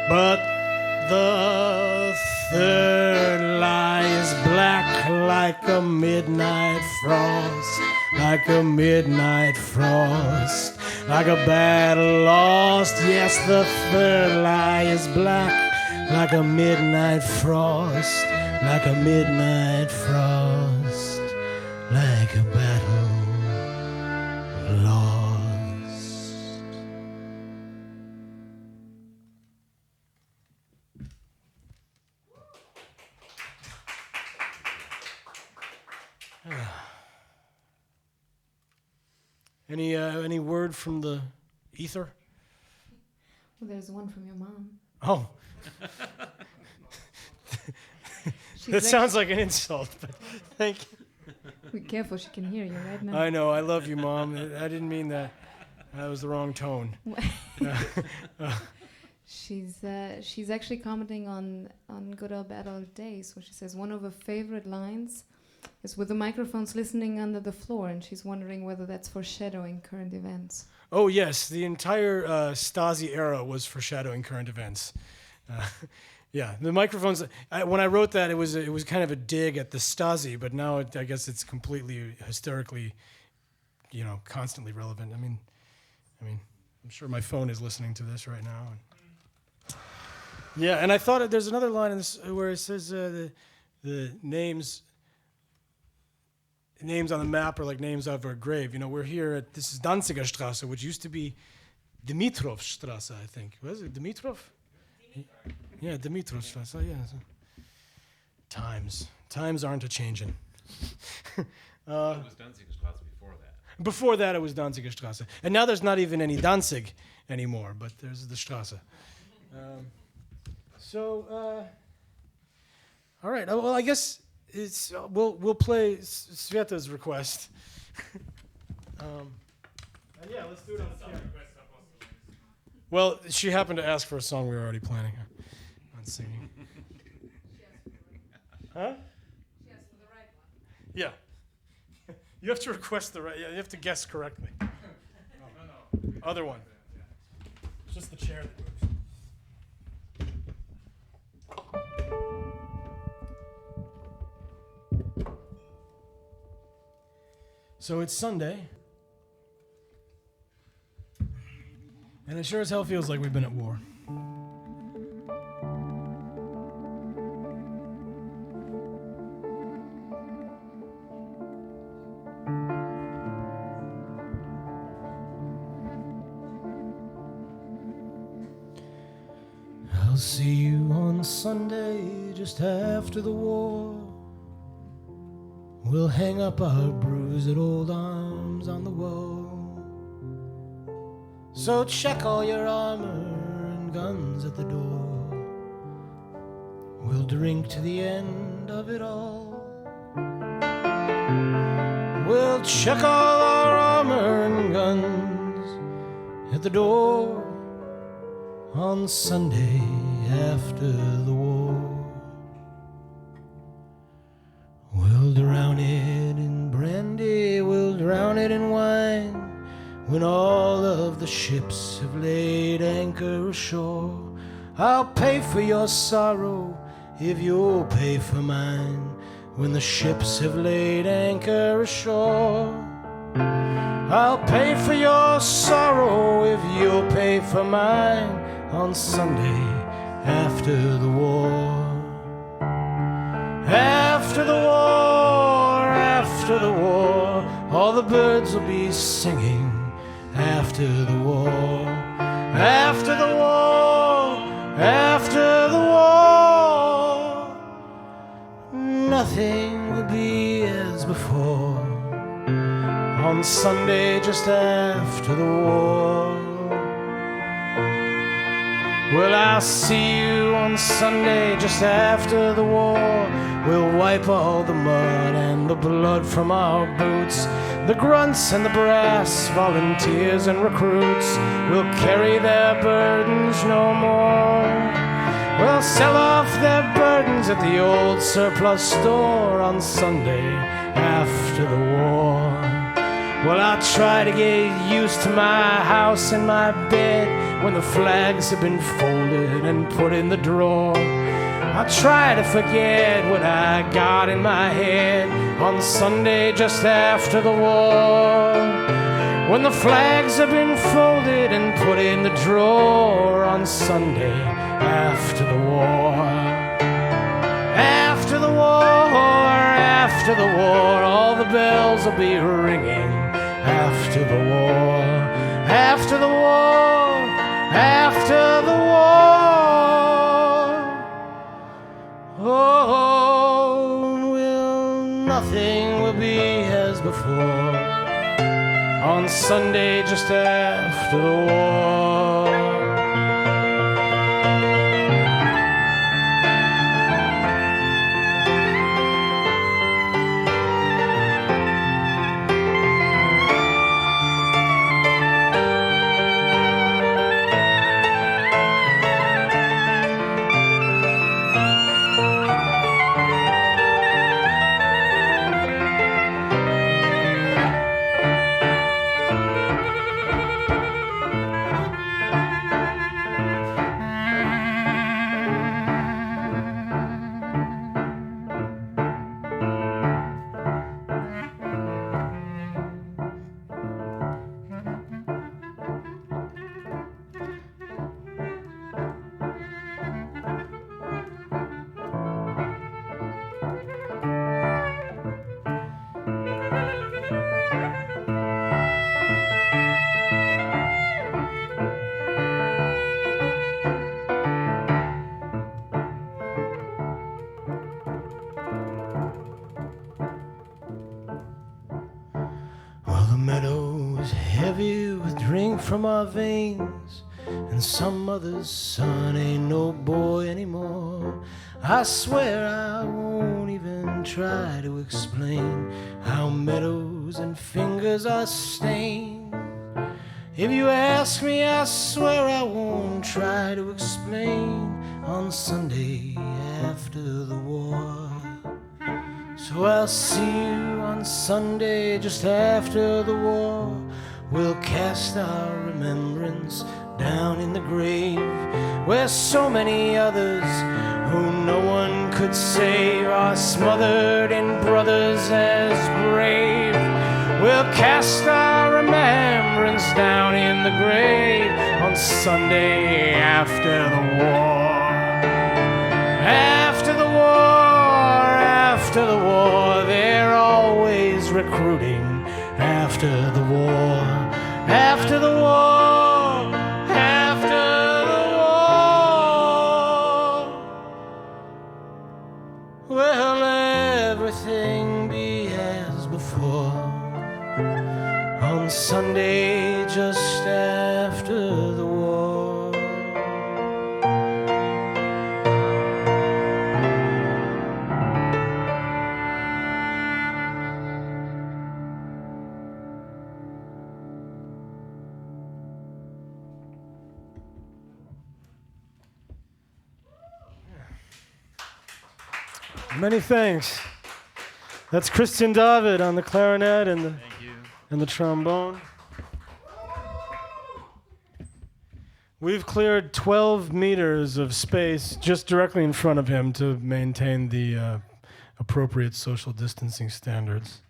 But the third lie is black like a midnight frost, like a midnight frost, like a battle lost. Yes, the third lie is black like a midnight frost, like a midnight frost, like a battle lost. Any word from the ether? Well, there's one from your mom. Oh. That sounds like an insult, but thank you. Be careful, she can hear you right now. I know, I love you, Mom. I didn't mean that. That was the wrong tone. She's actually commenting on Good Old Bad Old Days, where she says one of her favorite lines is with the microphones listening under the floor, and she's wondering whether that's foreshadowing current events. Oh yes, the entire Stasi era was foreshadowing current events. Yeah, the microphones. When I wrote that, it was kind of a dig at the Stasi, but now I guess it's completely hysterically, constantly relevant. I mean, I'm sure my phone is listening to this right now. Yeah, and I thought there's another line in this where it says the names on the map are like names of our grave. We're here at, this is Danziger Straße, which used to be Dimitrov Straße, I think. Was it Dimitrov? Yeah, Dimitrov Straße, yeah. Times aren't a-changing. It was Danziger Straße before that. Before that, it was Danziger Straße. And now there's not even any Danzig anymore, but there's the Straße. All right, well, I guess we'll play Sveta's request. Yeah, let's do it on the piano. Well, she happened to ask for a song we were already planning on singing. Huh? She asked for the right one. Yeah. You have to request the right. Yeah, you have to guess correctly. No. Other one. It's just the chair that moves. So it's Sunday, and it sure as hell feels like we've been at war. I'll see you on Sunday just after the war, we'll hang up our bruised old arms on the wall. So check all your armor and guns at the door. We'll drink to the end of it all. We'll check all our armor and guns at the door on Sunday after the war. We'll drown it in brandy, we'll drown it in wine. When all of the ships have laid anchor ashore, I'll pay for your sorrow if you'll pay for mine. When the ships have laid anchor ashore, I'll pay for your sorrow if you'll pay for mine on Sunday after the war. After the war, after the war, all the birds will be singing. After the war, after the war, after the war, nothing will be as before on Sunday just after the war. Well, I'll see you on Sunday just after the war. We'll wipe all the mud and the blood from our boots. The grunts and the brass, volunteers and recruits, will carry their burdens no more. We'll sell off their burdens at the old surplus store on Sunday after the war. Well, I'll try to get used to my house and my bed when the flags have been folded and put in the drawer. I'll try to forget what I got in my head on Sunday just after the war. When the flags have been folded and put in the drawer on Sunday after the war. After the war, after the war, all the bells will be ringing. After the war, after the war, after the war. Oh, well, nothing will be as before on Sunday just after the war. From our veins, and some mother's son ain't no boy anymore. I swear I won't even try to explain how meadows and fingers are stained. If you ask me, I swear I won't try to explain on Sunday after the war. So I'll see you on Sunday just after the war. We'll cast our remembrance down in the grave, where so many others who no one could save are smothered in brothers as brave. We'll cast our remembrance down in the grave on Sunday after the war. After the war, after the war, they're always recruiting. After the war, after the war, after the war, will everything be one Sunday just after the war. Many thanks. That's Christian David on the clarinet and the trombone. We've cleared 12 meters of space just directly in front of him to maintain the appropriate social distancing standards.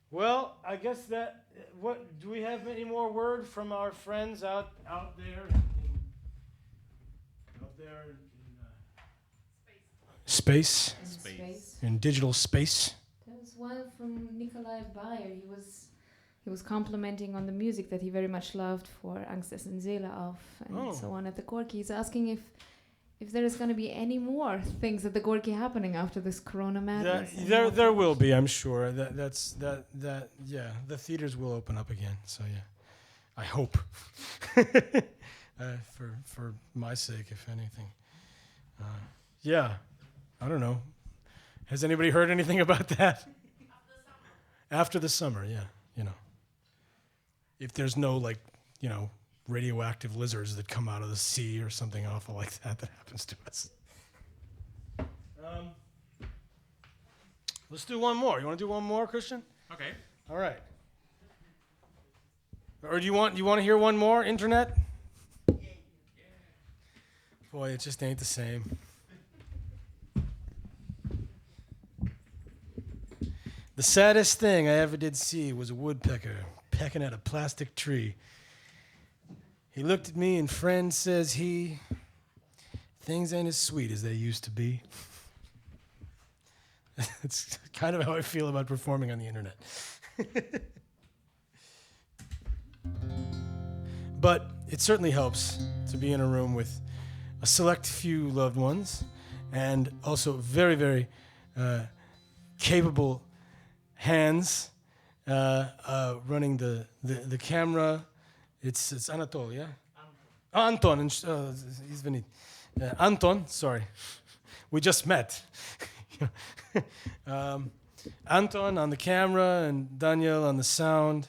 Well, I guess that. What do we have any more word from our friends out there? Space. In digital space. There was one from Nikolai Bayer. He was complimenting on the music that he very much loved for Angst ist in Seele auf and so on at the Gorky. He's asking if there is going to be any more things at the Gorky happening after this Corona madness. There will be, I'm sure. Yeah, the theaters will open up again. So yeah, I hope. For my sake, if anything. Yeah, I don't know. Has anybody heard anything about that? After the summer, yeah, you know. If there's no, like, you know, radioactive lizards that come out of the sea or something awful like that happens to us. Let's do one more. You want to do one more, Christian? Okay. All right. Or do you want to hear one more, Internet? Boy, it just ain't the same. The saddest thing I ever did see was a woodpecker pecking at a plastic tree. He looked at me and friend says he, things ain't as sweet as they used to be. That's kind of how I feel about performing on the internet. But it certainly helps to be in a room with a select few loved ones and also very, very capable hands running the camera. It's Anatol, yeah? Anton. Извини. Anton, sorry. We just met. Anton on the camera and Daniel on the sound.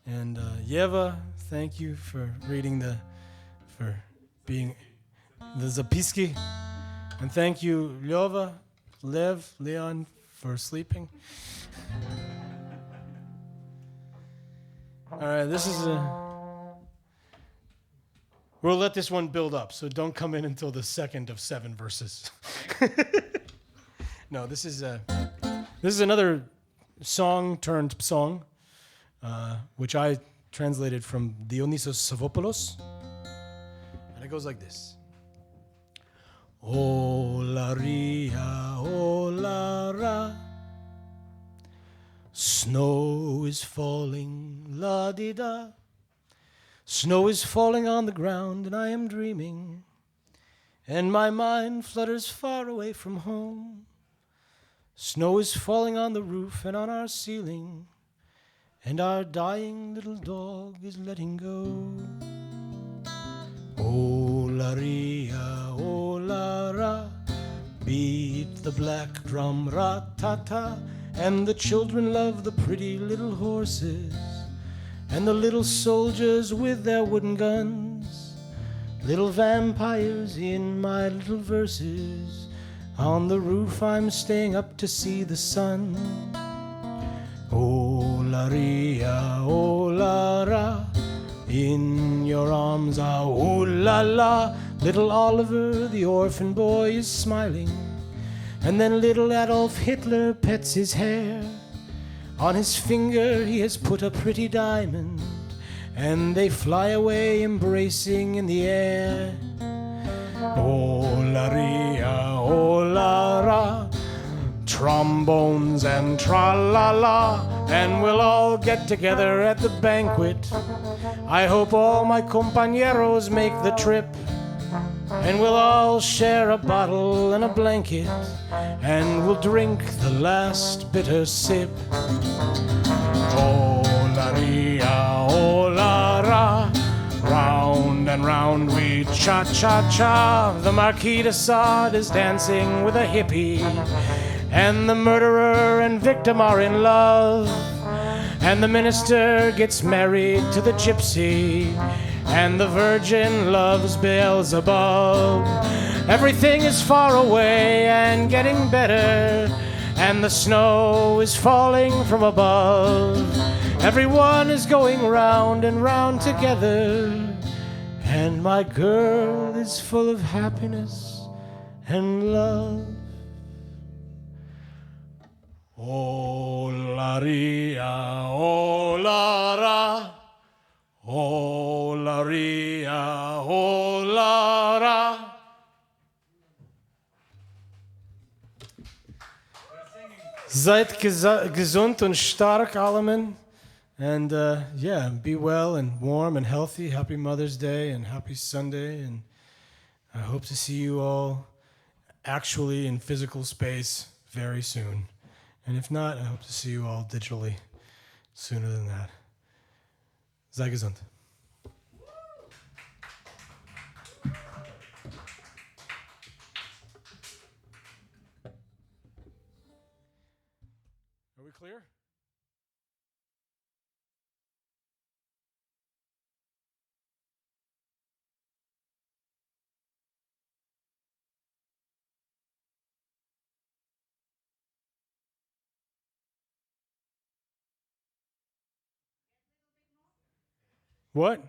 And Yeva, thank you for for being the zapiski. And thank you, Leon, for sleeping. All right, this is we'll let this one build up, so don't come in until the second of 7 verses. No, this is another song turned song, which I translated from Dionysios Savopoulos, and it goes like this. Ola ria, ola ra. Snow is falling, la-di-da. Snow is falling on the ground, and I am dreaming, and my mind flutters far away from home. Snow is falling on the roof and on our ceiling, and our dying little dog is letting go. Oh, la ria, oh, la ra, beat the black drum, ra-ta-ta, and the children love the pretty little horses, and the little soldiers with their wooden guns, little vampires in my little verses. On the roof I'm staying up to see the sun. Oh, la ria, oh, la ra, in your arms, ah, ooh la la. Little Oliver, the orphan boy, is smiling, and then little Adolf Hitler pets his hair. On his finger he has put a pretty diamond, and they fly away embracing in the air. Oh, la ria, oh, la ra, trombones and tra-la-la, and we'll all get together at the banquet. I hope all my compañeros make the trip. and we'll all share a bottle and a blanket, and we'll drink the last bitter sip. Oh la ria, oh la ra, round and round we cha-cha-cha. The Marquis de Sade is dancing with a hippie, and the murderer and victim are in love, and the minister gets married to the gypsy, and the virgin loves Beelzebub. Everything is far away and getting better, and the snow is falling from above. Everyone is going round and round together, and my girl is full of happiness and love. Oh la ria, oh la ra, oh la ria, oh la ra. Seid gesund und stark, allemen. And yeah, be well and warm and healthy. Happy Mother's Day and happy Sunday. And I hope to see you all actually in physical space very soon. And if not, I hope to see you all digitally sooner than that. Sei gesund. Are we clear? What?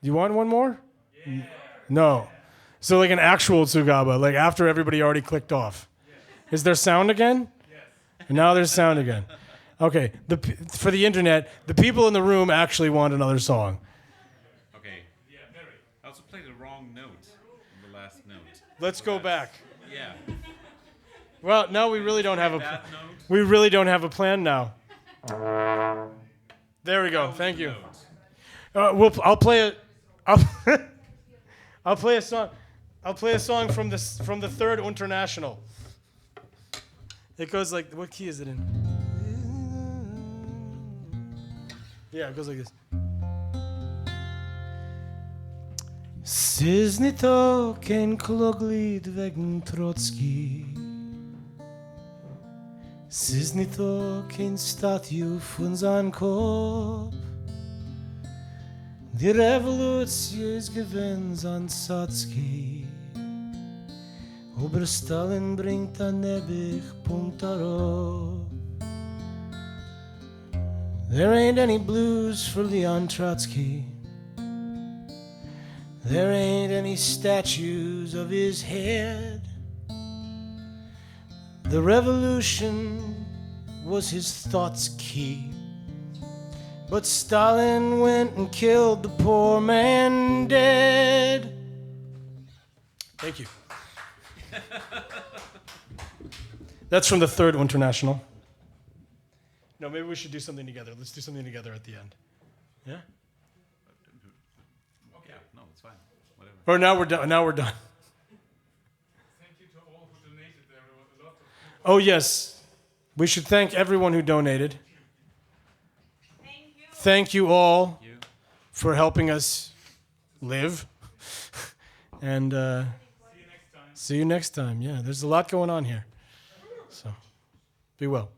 You want one more? Yeah. No. So like an actual tsugaba, like after everybody already clicked off. Yes. Is there sound again? Yes. And now there's sound again. Okay. For the internet, the people in the room actually want another song. Okay. Yeah, very. I also played the wrong note, the last note. Let's go back. Yeah. Well, no, we really don't have That note. we really don't have a plan now. There we go. Thank you. I'll play a I'll play a song. I'll play a song from the Third International. It goes like, what key is it in? Yeah, it goes like this. Siznito kein kloglid wegen Trotsky. Siznito kein statue von sein Kopf. Die Revolution ist gewinnt an Satski. Aber Stalin bringt an Nebich Punkt darauf. There ain't any blues for Leon Trotsky. There ain't any statues of his head. The revolution was his thought's key. But Stalin went and killed the poor man dead. Thank you. That's from the Third International. No, maybe we should do something together. Let's do something together at the end. Yeah? Okay, no, it's fine. Whatever. Or now we're done. Now we're done. Thank you to all who donated. There were a lot of people. Oh, yes. We should thank everyone who donated. Thank you all for helping us live. And see you next time. Yeah, there's a lot going on here. So be well.